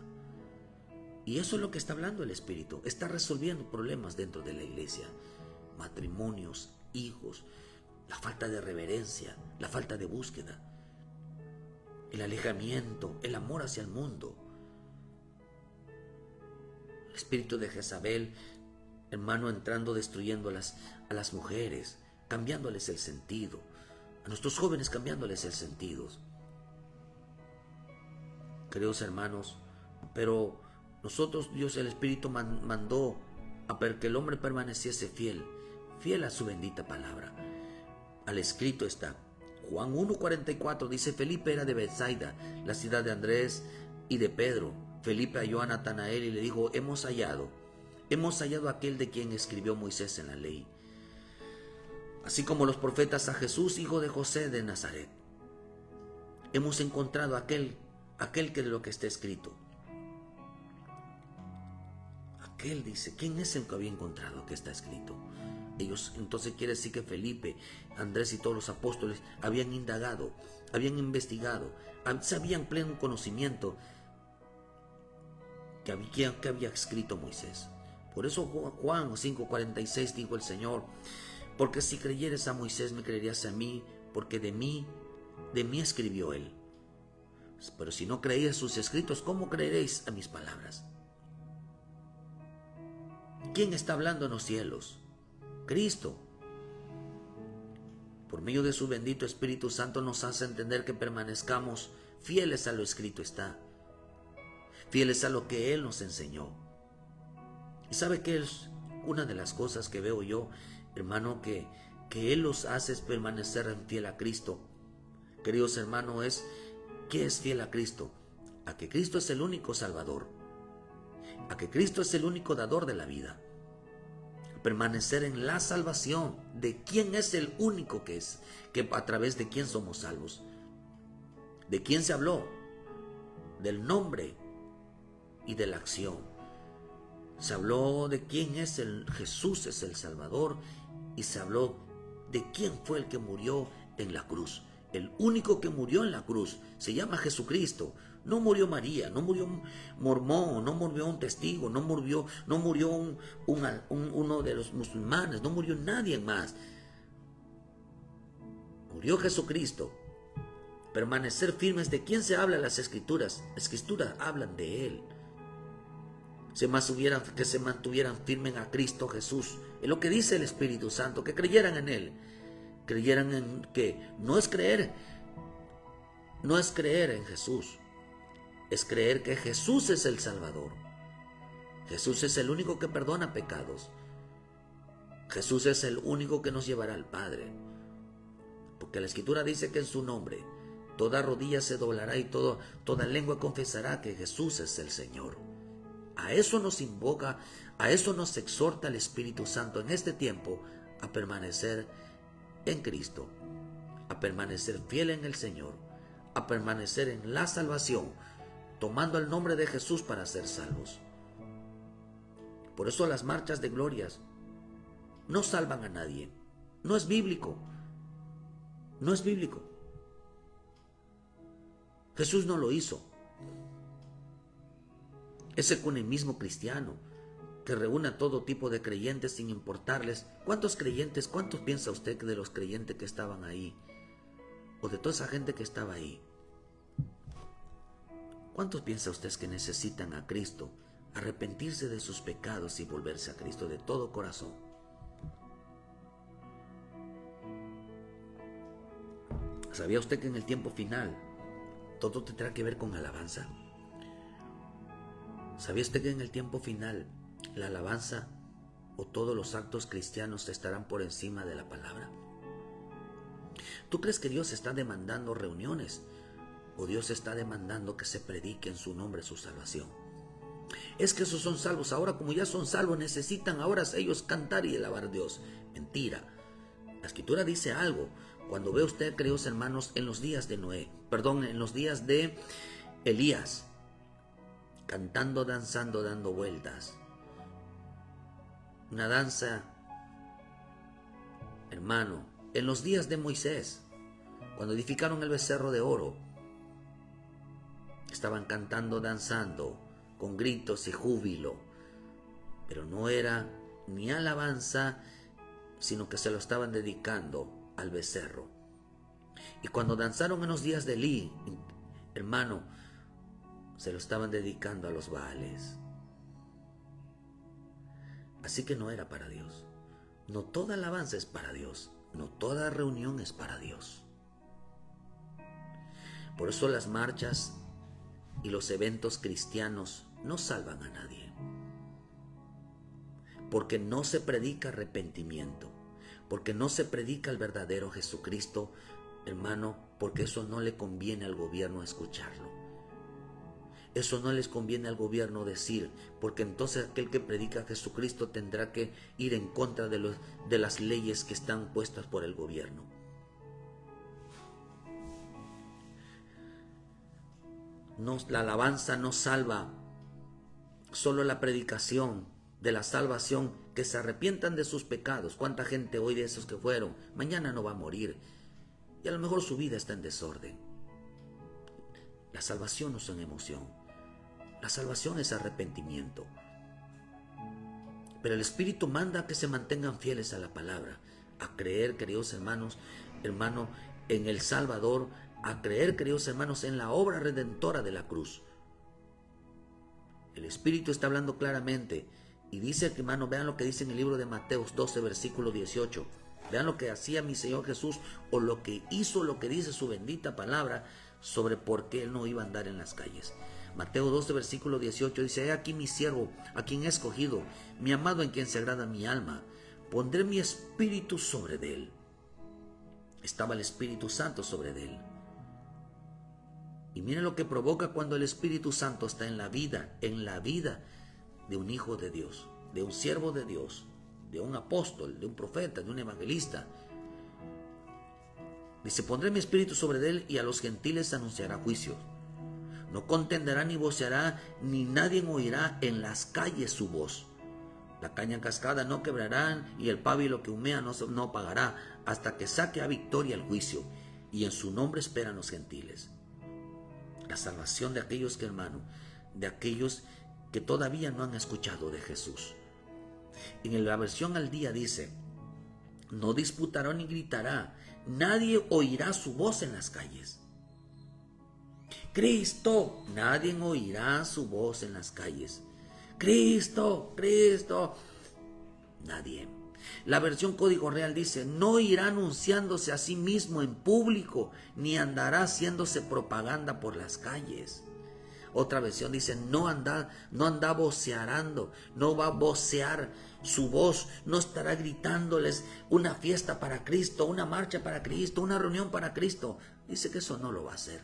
Y eso es lo que está hablando el Espíritu. Está resolviendo problemas dentro de la iglesia. Matrimonios, hijos, la falta de reverencia, la falta de búsqueda, el alejamiento, el amor hacia el mundo. El espíritu de Jezabel, hermano, entrando, destruyendo a las mujeres, cambiándoles el sentido. A nuestros jóvenes cambiándoles el sentido. Queridos hermanos, pero nosotros, Dios, el Espíritu mandó a que el hombre permaneciese fiel a su bendita palabra. Al escrito está. Juan 1:44 dice: Felipe era de Betsaida, la ciudad de Andrés y de Pedro. Felipe halló a Natanael y le dijo: hemos hallado a aquel de quien escribió Moisés en la ley, así como los profetas, a Jesús, hijo de José de Nazaret. Hemos encontrado aquel que de lo que está escrito. Aquel dice, ¿quién es el que había encontrado que está escrito? Ellos, entonces quiere decir que Felipe, Andrés y todos los apóstoles habían indagado, habían investigado, sabían pleno conocimiento que había escrito Moisés. Por eso Juan 5:46 dijo el Señor: porque si creyeres a Moisés, me creerías a mí, porque de mí escribió él. Pero si no creéis sus escritos, ¿cómo creeréis a mis palabras? ¿Quién está hablando en los cielos? Cristo. Por medio de su bendito Espíritu Santo nos hace entender que permanezcamos fieles a lo escrito está, fieles a lo que Él nos enseñó. Y sabe que es una de las cosas que veo yo, hermano, que Él los hace permanecer en fiel a Cristo. Queridos hermanos, ¿qué es fiel a Cristo? A que Cristo es el único Salvador, a que Cristo es el único dador de la vida. Permanecer en la salvación de quién es el único que a través de quién somos salvos. ¿De quién se habló? Del nombre y de la acción. Se habló de quién es Jesús es el Salvador, y se habló de quién fue el que murió en la cruz. El único que murió en la cruz se llama Jesucristo. No murió María, no murió un mormón, no murió un testigo, no murió uno de los musulmanes, no murió nadie más. Murió Jesucristo. Permanecer firmes. ¿De quién se habla en las Escrituras? Las Escrituras hablan de Él. Que se mantuvieran firmes a Cristo Jesús. Es lo que dice el Espíritu Santo, que creyeran en Él. Creyeran en que no es creer en Jesús, es creer que Jesús es el Salvador. Jesús es el único que perdona pecados. Jesús es el único que nos llevará al Padre. Porque la Escritura dice que en su nombre toda rodilla se doblará y toda lengua confesará que Jesús es el Señor. A eso nos invoca, a eso nos exhorta el Espíritu Santo en este tiempo, a permanecer en Cristo, a permanecer fiel en el Señor, a permanecer en la salvación, tomando el nombre de Jesús para ser salvos. Por eso las marchas de glorias no salvan a nadie. No es bíblico. No es bíblico. Jesús no lo hizo. Ese ecumenismo cristiano que reúne a todo tipo de creyentes sin importarles. ¿Cuántos piensa usted de los creyentes que estaban ahí? O de toda esa gente que estaba ahí. ¿Cuántos piensa usted que necesitan a Cristo, arrepentirse de sus pecados y volverse a Cristo de todo corazón? ¿Sabía usted que en el tiempo final todo tendrá que ver con alabanza? ¿Sabía usted que en el tiempo final la alabanza ¿O todos los actos cristianos estarán por encima de la palabra? ¿Tú crees que Dios está demandando reuniones? ¿O Dios está demandando que se predique en su nombre su salvación? Es que esos son salvos. Ahora, como ya son salvos, necesitan ahora ellos cantar y alabar a Dios. Mentira. La Escritura dice algo. Cuando ve usted, queridos hermanos, en los días de en los días de Elías, cantando, danzando, dando vueltas. Una danza, hermano, en los días de Moisés, cuando edificaron el becerro de oro, estaban cantando, danzando, con gritos y júbilo, pero no era ni alabanza, sino que se lo estaban dedicando al becerro. Y cuando danzaron en los días de Elí, hermano, se lo estaban dedicando a los Baales. Así que no era para Dios. No toda alabanza es para Dios. No toda reunión es para Dios. Por eso las marchas y los eventos cristianos no salvan a nadie. Porque no se predica arrepentimiento. Porque no se predica el verdadero Jesucristo, hermano, porque eso no le conviene al gobierno escucharlo. Eso no les conviene al gobierno decir, porque entonces aquel que predica a Jesucristo tendrá que ir en contra de las leyes que están puestas por el gobierno. No, la alabanza no salva, solo la predicación de la salvación, que se arrepientan de sus pecados. ¿Cuánta gente hoy de esos que fueron? Mañana no va a morir y a lo mejor su vida está en desorden. La salvación no es una emoción. La salvación es arrepentimiento. Pero el Espíritu manda que se mantengan fieles a la palabra, a creer, queridos hermanos, en el Salvador, a creer, queridos hermanos, en la obra redentora de la cruz. El Espíritu está hablando claramente y dice, hermano, vean lo que dice en el libro de Mateo 12, versículo 18. Vean lo que hacía mi Señor Jesús, o lo que hizo, lo que dice su bendita palabra sobre por qué Él no iba a andar en las calles. Mateo 12, versículo 18 dice: he aquí mi siervo, a quien he escogido, mi amado, en quien se agrada mi alma. Pondré mi espíritu sobre de él. Estaba el Espíritu Santo sobre de él. Y miren lo que provoca cuando el Espíritu Santo está en la vida de un hijo de Dios, de un siervo de Dios, de un apóstol, de un profeta, de un evangelista. Dice: pondré mi espíritu sobre de él, y a los gentiles anunciará juicios. No contenderá ni voceará, ni nadie oirá en las calles su voz. La caña cascada no quebrarán, y el pábilo que humea no apagará, hasta que saque a victoria el juicio, y en su nombre esperan los gentiles. La salvación de aquellos que, hermano, de aquellos que todavía no han escuchado de Jesús. En la versión al día dice: no disputará ni gritará, nadie oirá su voz en las calles. Cristo, nadie oirá su voz en las calles. Cristo, Cristo, nadie. La versión Código Real dice: no irá anunciándose a sí mismo en público, ni andará haciéndose propaganda por las calles. Otra versión dice: no anda voceando, no va a vocear su voz, no estará gritándoles una fiesta para Cristo, una marcha para Cristo, una reunión para Cristo. Dice que eso no lo va a hacer.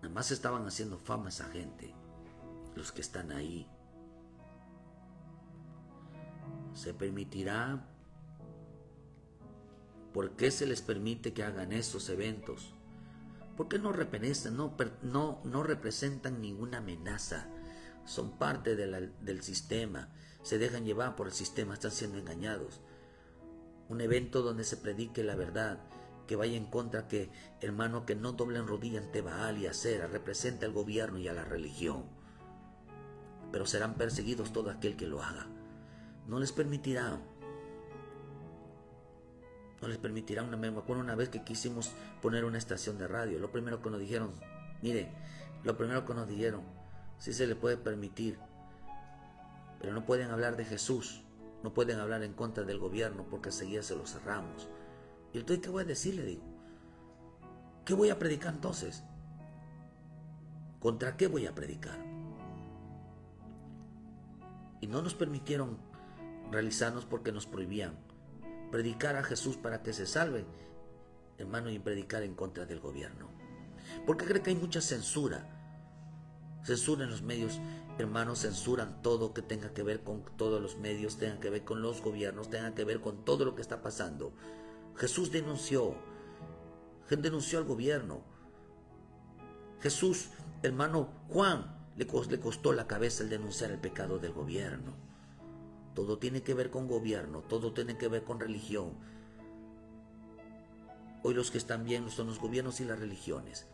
Nada más estaban haciendo fama esa gente, los que están ahí. ¿Se permitirá? ¿Por qué se les permite que hagan estos eventos? Porque no representan ninguna amenaza. Son parte del sistema. Se dejan llevar por el sistema, están siendo engañados. Un evento donde se predique la verdad, que vaya en contra, que, hermano, que no doblen rodilla ante Baal y Acera, representa al gobierno y a la religión. Pero serán perseguidos todo aquel que lo haga. No les permitirá. No les permitirá. Me acuerdo una vez que quisimos poner una estación de radio. Lo primero que nos dijeron, sí se le puede permitir, pero no pueden hablar de Jesús. No pueden hablar en contra del gobierno, porque enseguida se lo cerramos. Y entonces, ¿qué voy a decir? Le digo, ¿qué voy a predicar entonces? ¿Contra qué voy a predicar? Y no nos permitieron realizarnos porque nos prohibían predicar a Jesús para que se salve, hermano, y predicar en contra del gobierno. Porque cree que hay mucha censura. Censura en los medios, hermanos, censuran todo que tenga que ver con todos los medios, tenga que ver con los gobiernos, tenga que ver con todo lo que está pasando. Jesús denunció al gobierno. Jesús, hermano, Juan, le costó la cabeza el denunciar el pecado del gobierno. Todo tiene que ver con gobierno, todo tiene que ver con religión. Hoy los que están bien son los gobiernos y las religiones.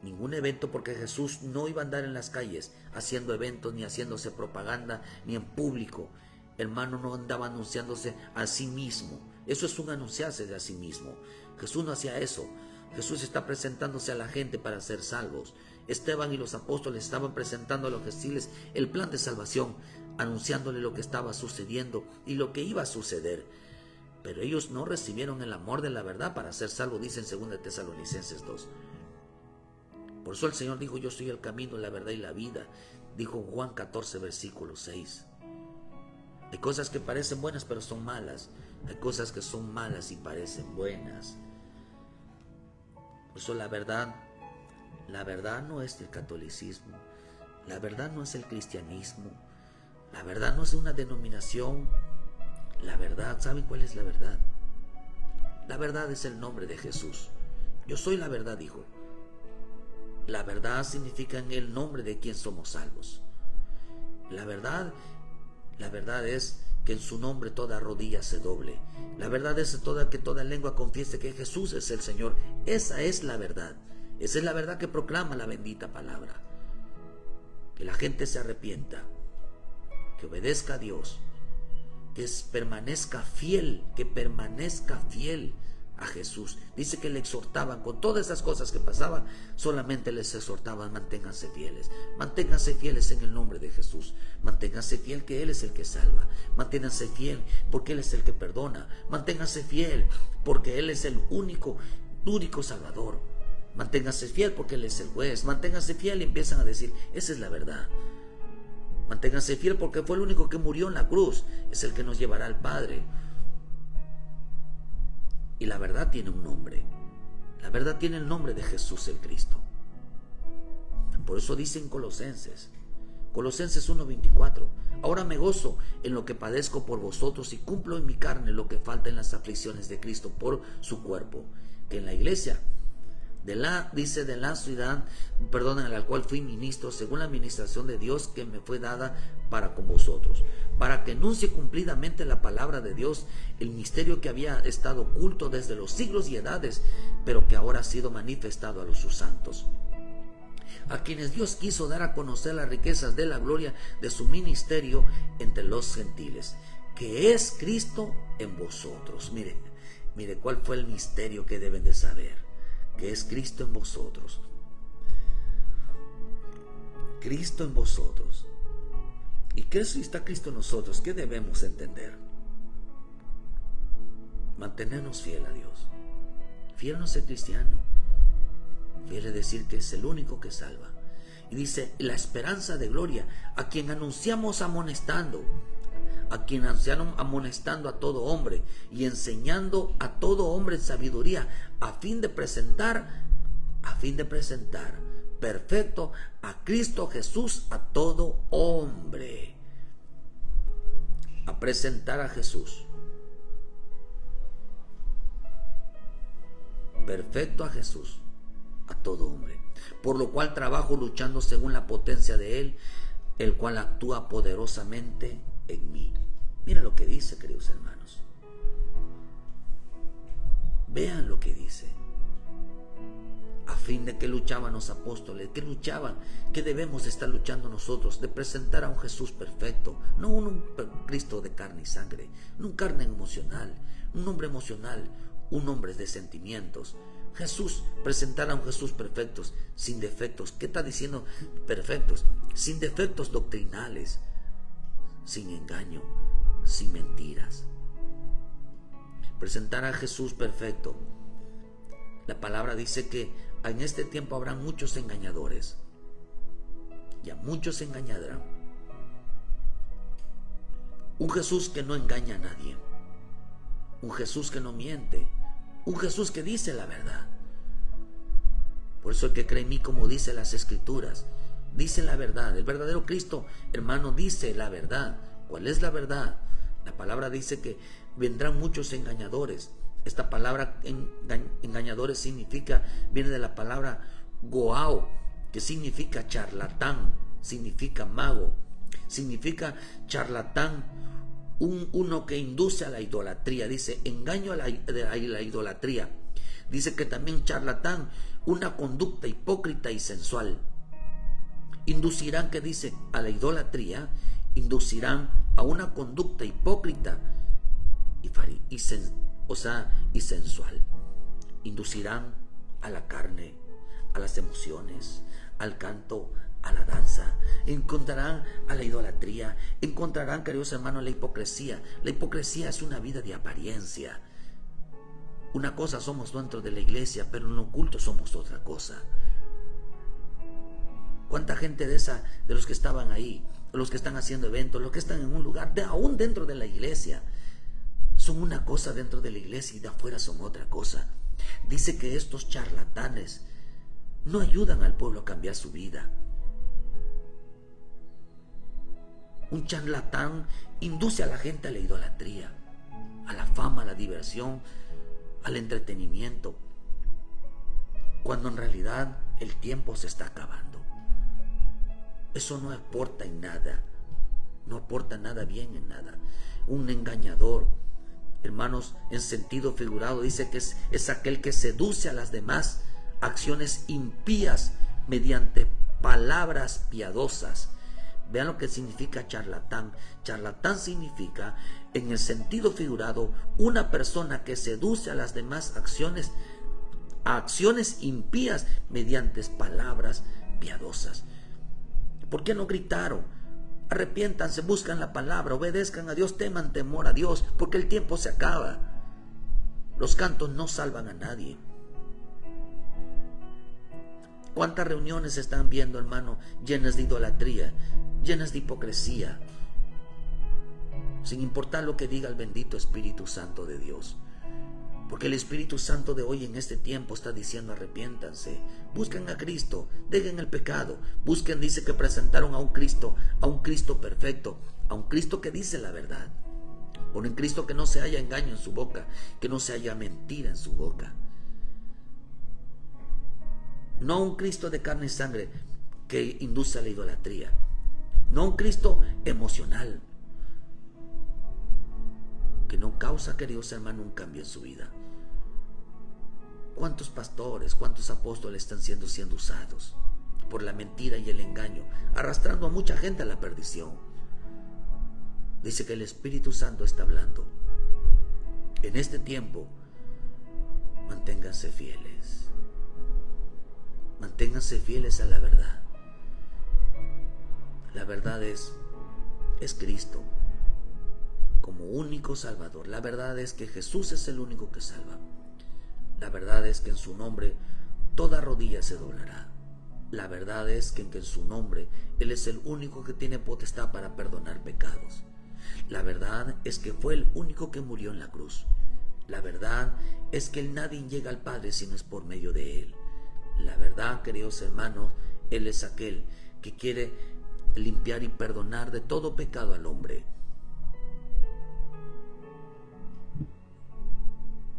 Ningún evento, porque Jesús no iba a andar en las calles haciendo eventos, ni haciéndose propaganda, ni en público. Hermano, no andaba anunciándose a sí mismo. Eso es un anunciarse de a sí mismo. Jesús no hacía eso. Jesús está presentándose a la gente para ser salvos. Esteban y los apóstoles estaban presentando a los gentiles el plan de salvación, anunciándole lo que estaba sucediendo y lo que iba a suceder. Pero ellos no recibieron el amor de la verdad para ser salvos, dice en 2 Tesalonicenses 2. Por eso el Señor dijo: yo soy el camino, la verdad y la vida. Dijo Juan 14, versículo 6. Hay cosas que parecen buenas pero son malas. Hay cosas que son malas y parecen buenas. Por eso la verdad no es el catolicismo. La verdad no es el cristianismo. La verdad no es una denominación. La verdad, ¿saben cuál es la verdad? La verdad es el nombre de Jesús. Yo soy la verdad, dijo. La verdad significa en el nombre de quien somos salvos. La verdad es que en su nombre toda rodilla se doble. La verdad es que toda lengua confiese que Jesús es el Señor. Esa es la verdad. Esa es la verdad que proclama la bendita palabra. Que la gente se arrepienta, que obedezca a Dios, que permanezca fiel a Jesús. Dice que le exhortaban con todas esas cosas que pasaban, solamente les exhortaban: manténganse fieles en el nombre de Jesús, manténganse fiel que Él es el que salva, manténganse fiel porque Él es el que perdona, manténganse fiel porque Él es el único Salvador, manténganse fiel porque Él es el juez, manténganse fiel, y empiezan a decir: esa es la verdad. Manténganse fiel porque fue el único que murió en la cruz, es el que nos llevará al Padre. Y la verdad tiene un nombre. La verdad tiene el nombre de Jesús el Cristo. Por eso dice en Colosenses 1:24: ahora me gozo en lo que padezco por vosotros y cumplo en mi carne lo que falta en las aflicciones de Cristo por su cuerpo, que en la iglesia de la ciudad, en la cual fui ministro según la administración de Dios que me fue dada para con vosotros, para que anuncie cumplidamente la palabra de Dios, el misterio que había estado oculto desde los siglos y edades, pero que ahora ha sido manifestado a sus santos, a quienes Dios quiso dar a conocer las riquezas de la gloria de su ministerio entre los gentiles, que es Cristo en vosotros. Mire cuál fue el misterio que deben de saber: que es Cristo en vosotros. Cristo en vosotros. ¿Y qué si está Cristo en nosotros? ¿Qué debemos entender? Mantenernos fiel a Dios. Fiel no es ser cristiano. Fiel es decir que es el único que salva. Y dice: la esperanza de gloria, a quien anunciamos amonestando a todo hombre y enseñando a todo hombre en sabiduría, a fin de presentar perfecto a Cristo Jesús a todo hombre. A presentar a Jesús perfecto, a Jesús a todo hombre, por lo cual trabajo luchando según la potencia de Él, el cual actúa poderosamente en mí. Mira lo que dice, queridos hermanos. Vean lo que dice. A fin de que luchaban los apóstoles, que luchaban, que debemos estar luchando nosotros, de presentar a un Jesús perfecto, no un Cristo de carne y sangre, no un carne emocional, un hombre emocional, un hombre de sentimientos. Jesús, presentar a un Jesús perfecto, sin defectos. ¿Qué está diciendo perfectos? Sin defectos doctrinales, sin engaño, sin mentiras. Presentar a Jesús perfecto. La palabra dice que en este tiempo habrá muchos engañadores. Y a muchos se engañarán. Un Jesús que no engaña a nadie. Un Jesús que no miente. Un Jesús que dice la verdad. Por eso el que cree en mí, como dice las Escrituras, dice la verdad. El verdadero Cristo, hermano, dice la verdad. ¿Cuál es la verdad? La palabra dice que vendrán muchos engañadores. Esta palabra engañadores viene de la palabra goao, que significa charlatán, significa mago, significa charlatán, uno que induce a la idolatría. Dice engaño a la idolatría. Dice que también charlatán, una conducta hipócrita y sensual. Inducirán, que dice, a la idolatría, inducirán a una conducta hipócrita y sensual. Inducirán a la carne, a las emociones, al canto, a la danza. Encontrarán a la idolatría. Encontrarán, queridos hermanos, la hipocresía. La hipocresía es una vida de apariencia. Una cosa somos dentro de la iglesia, pero en lo oculto somos otra cosa. ¿Cuánta gente de los que estaban ahí, los que están haciendo eventos, los que están en un lugar, aún dentro de la iglesia, son una cosa dentro de la iglesia y de afuera son otra cosa? Dice que estos charlatanes no ayudan al pueblo a cambiar su vida. Un charlatán induce a la gente a la idolatría, a la fama, a la diversión, al entretenimiento, cuando en realidad el tiempo se está acabando. Eso no aporta en nada, no aporta nada bien en nada. Un engañador, hermanos, en sentido figurado, dice que es aquel que seduce a las demás acciones impías mediante palabras piadosas. Vean lo que significa charlatán. Charlatán significa, en el sentido figurado, una persona que seduce a las demás a acciones impías mediante palabras piadosas. ¿Por qué no gritaron? Arrepiéntanse, buscan la palabra, obedezcan a Dios, teman temor a Dios, porque el tiempo se acaba. Los cantos no salvan a nadie. ¿Cuántas reuniones están viendo, hermano, llenas de idolatría, llenas de hipocresía, sin importar lo que diga el bendito Espíritu Santo de Dios? Porque el Espíritu Santo de hoy en este tiempo está diciendo: arrepiéntanse, busquen a Cristo, dejen el pecado, busquen. Dice que presentaron a un Cristo perfecto, a un Cristo que dice la verdad, un Cristo que no se haya engaño en su boca, que no se haya mentira en su boca. No un Cristo de carne y sangre que induce a la idolatría, no un Cristo emocional que no causa, queridos hermanos, un cambio en su vida. ¿Cuántos pastores, cuántos apóstoles están siendo usados por la mentira y el engaño, arrastrando a mucha gente a la perdición? Dice que el Espíritu Santo está hablando. En este tiempo, manténganse fieles. Manténganse fieles a la verdad. La verdad es Cristo como único Salvador. La verdad es que Jesús es el único que salva. La verdad es que en su nombre toda rodilla se doblará. La verdad es que en su nombre Él es el único que tiene potestad para perdonar pecados. La verdad es que fue el único que murió en la cruz. La verdad es que nadie llega al Padre si no es por medio de Él. La verdad, queridos hermanos, Él es aquel que quiere limpiar y perdonar de todo pecado al hombre.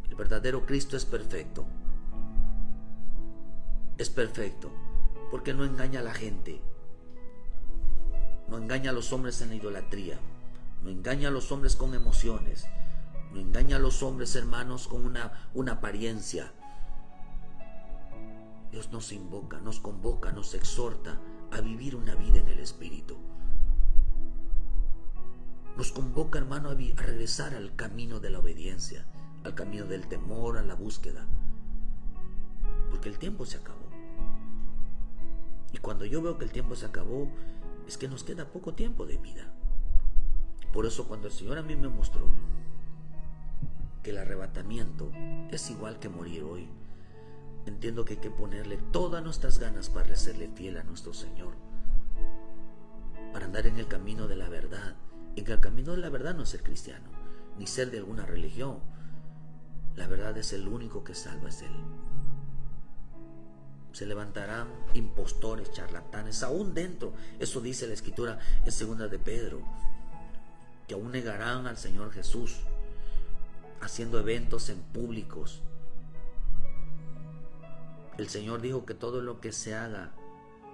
El verdadero Cristo es perfecto. Es perfecto porque no engaña a la gente. No engaña a los hombres en la idolatría. No engaña a los hombres con emociones. No engaña a los hombres, hermanos, con una apariencia. Dios nos invoca, nos convoca, nos exhorta a vivir una vida en el Espíritu. Nos convoca, hermano, a regresar al camino de la obediencia, al camino del temor, a la búsqueda. Porque el tiempo se acabó. Y cuando yo veo que el tiempo se acabó, es que nos queda poco tiempo de vida. Por eso cuando el Señor a mí me mostró que el arrebatamiento es igual que morir hoy, entiendo que hay que ponerle todas nuestras ganas para serle fiel a nuestro Señor, para andar en el camino de la verdad. En el camino de la verdad no es ser cristiano, ni ser de alguna religión. La verdad es el único que salva, es Él. Se levantarán impostores, charlatanes, aún dentro. Eso dice la Escritura en 2 de Pedro, que aún negarán al Señor Jesús, haciendo eventos en públicos. El Señor dijo que todo lo que se haga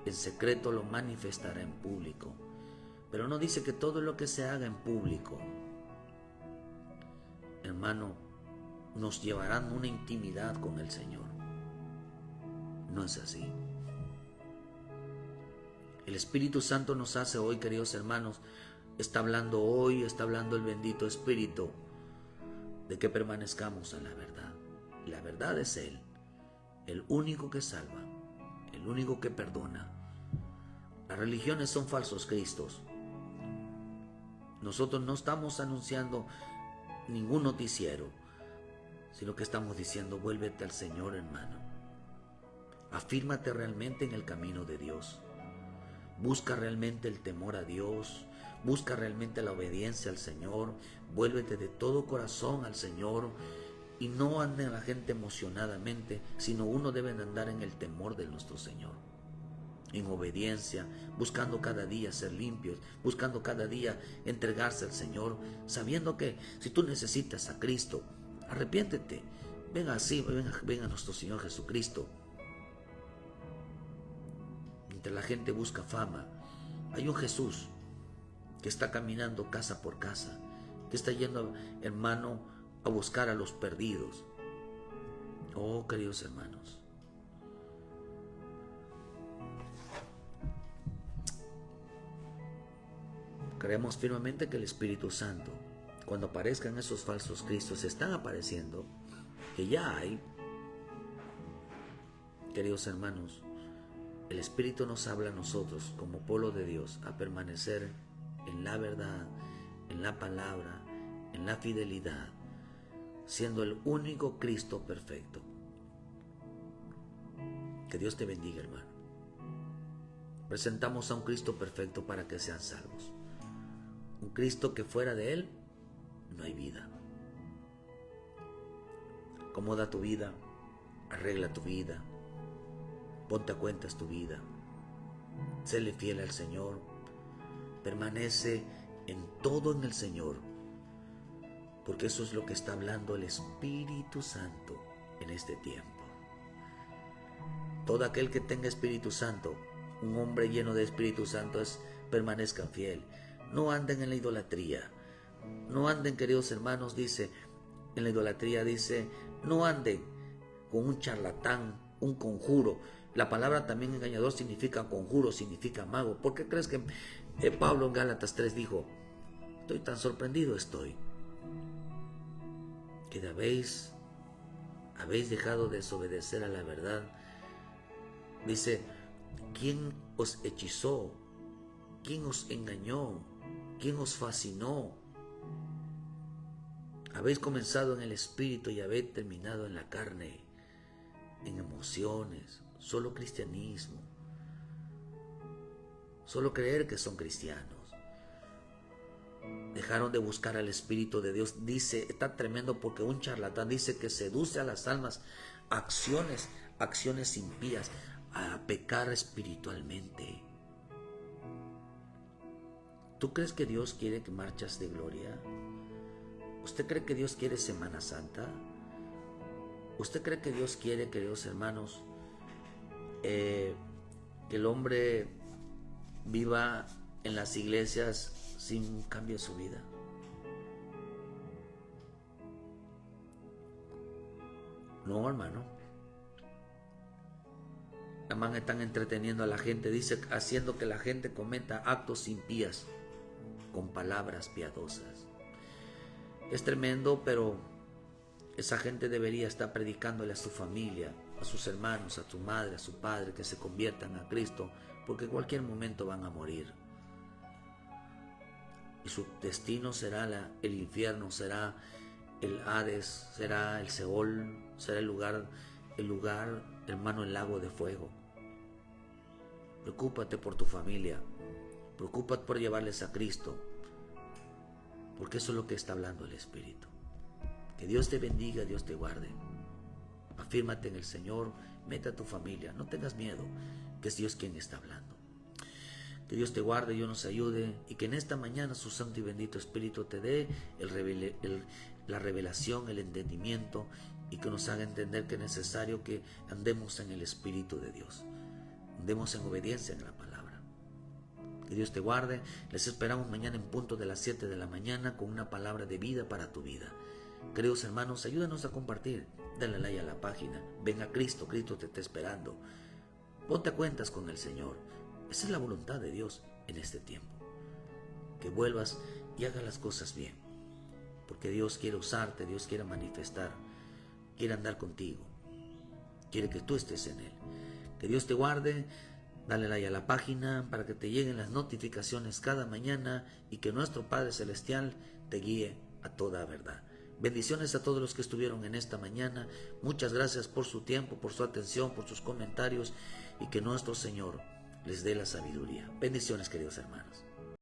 en secreto lo manifestará en público. Pero no dice que todo lo que se haga en público, hermano, nos llevarán a una intimidad con el Señor. No es así. El Espíritu Santo nos hace hoy, queridos hermanos, está hablando hoy, está hablando el bendito Espíritu, de que permanezcamos en la verdad. La verdad es Él, el único que salva, el único que perdona. Las religiones son falsos cristos. Nosotros no estamos anunciando ningún noticiero, sino que estamos diciendo: vuélvete al Señor, hermano. Afírmate realmente en el camino de Dios. Busca realmente el temor a Dios. Busca realmente la obediencia al Señor. Vuélvete de todo corazón al Señor. Y no ande la gente emocionadamente, sino uno debe andar en el temor de nuestro Señor, en obediencia, buscando cada día ser limpios, buscando cada día entregarse al Señor, sabiendo que si tú necesitas a Cristo, arrepiéntete, venga a nuestro Señor Jesucristo. Mientras la gente busca fama, hay un Jesús que está caminando casa por casa, que está yendo, hermano, a buscar a los perdidos. Oh, queridos hermanos, creemos firmemente que el Espíritu Santo, cuando aparezcan esos falsos cristos, están apareciendo, que ya hay, queridos hermanos, el Espíritu nos habla a nosotros como pueblo de Dios a permanecer en la verdad, en la palabra, en la fidelidad, siendo el único Cristo perfecto. Que Dios te bendiga, hermano. Presentamos a un Cristo perfecto para que sean salvos. Un Cristo que fuera de Él no hay vida. Acomoda tu vida, arregla tu vida, ponte a cuentas tu vida, séle fiel al Señor, permanece en todo en el Señor, porque eso es lo que está hablando el Espíritu Santo en este tiempo. Todo aquel que tenga Espíritu Santo, un hombre lleno de Espíritu Santo, permanezca fiel. No anden en la idolatría. No anden, queridos hermanos, dice, en la idolatría dice, no anden con un charlatán, un conjuro. La palabra también engañador significa conjuro, significa mago. ¿Por qué crees que Pablo en Gálatas 3 dijo: estoy tan sorprendido que habéis dejado de desobedecer a la verdad? Dice, ¿quién os hechizó? ¿Quién os engañó? ¿Quién os fascinó? Habéis comenzado en el espíritu y habéis terminado en la carne, en emociones, solo cristianismo, solo creer que son cristianos. Dejaron de buscar al Espíritu de Dios. Dice, está tremendo, porque un charlatán dice que seduce a las almas a acciones impías, a pecar espiritualmente. ¿Tú crees que Dios quiere que marchas de gloria? ¿Usted cree que Dios quiere Semana Santa? ¿Usted cree que Dios quiere, queridos hermanos, que el hombre viva en las iglesias sin cambio en su vida? No, hermano. Además están entreteniendo a la gente, dice, haciendo que la gente cometa actos impíos con palabras piadosas. Es tremendo, pero esa gente debería estar predicándole a su familia, a sus hermanos, a su madre, a su padre, que se conviertan a Cristo, porque en cualquier momento van a morir. Y su destino será el infierno, será el Hades, será el Seol, será el lugar hermano, el lago de fuego. Preocúpate por tu familia. Preocúpate por llevarles a Cristo. Porque eso es lo que está hablando el Espíritu. Que Dios te bendiga, Dios te guarde. Afírmate en el Señor, mete a tu familia, no tengas miedo, que es Dios quien está hablando. Que Dios te guarde, Dios nos ayude, y que en esta mañana su santo y bendito Espíritu te dé la revelación, el entendimiento, y que nos haga entender que es necesario que andemos en el Espíritu de Dios, andemos en obediencia en la palabra. Que Dios te guarde. Les esperamos mañana en punto de las 7 de la mañana con una palabra de vida para tu vida. Queridos hermanos, ayúdanos a compartir. Dale like a la página. Ven a Cristo, Cristo te está esperando. Ponte a cuentas con el Señor. Esa es la voluntad de Dios en este tiempo. Que vuelvas y hagas las cosas bien. Porque Dios quiere usarte, Dios quiere manifestar, quiere andar contigo. Quiere que tú estés en Él. Que Dios te guarde. Dale like a la página para que te lleguen las notificaciones cada mañana y que nuestro Padre Celestial te guíe a toda verdad. Bendiciones a todos los que estuvieron en esta mañana. Muchas gracias por su tiempo, por su atención, por sus comentarios y que nuestro Señor les dé la sabiduría. Bendiciones, queridos hermanos.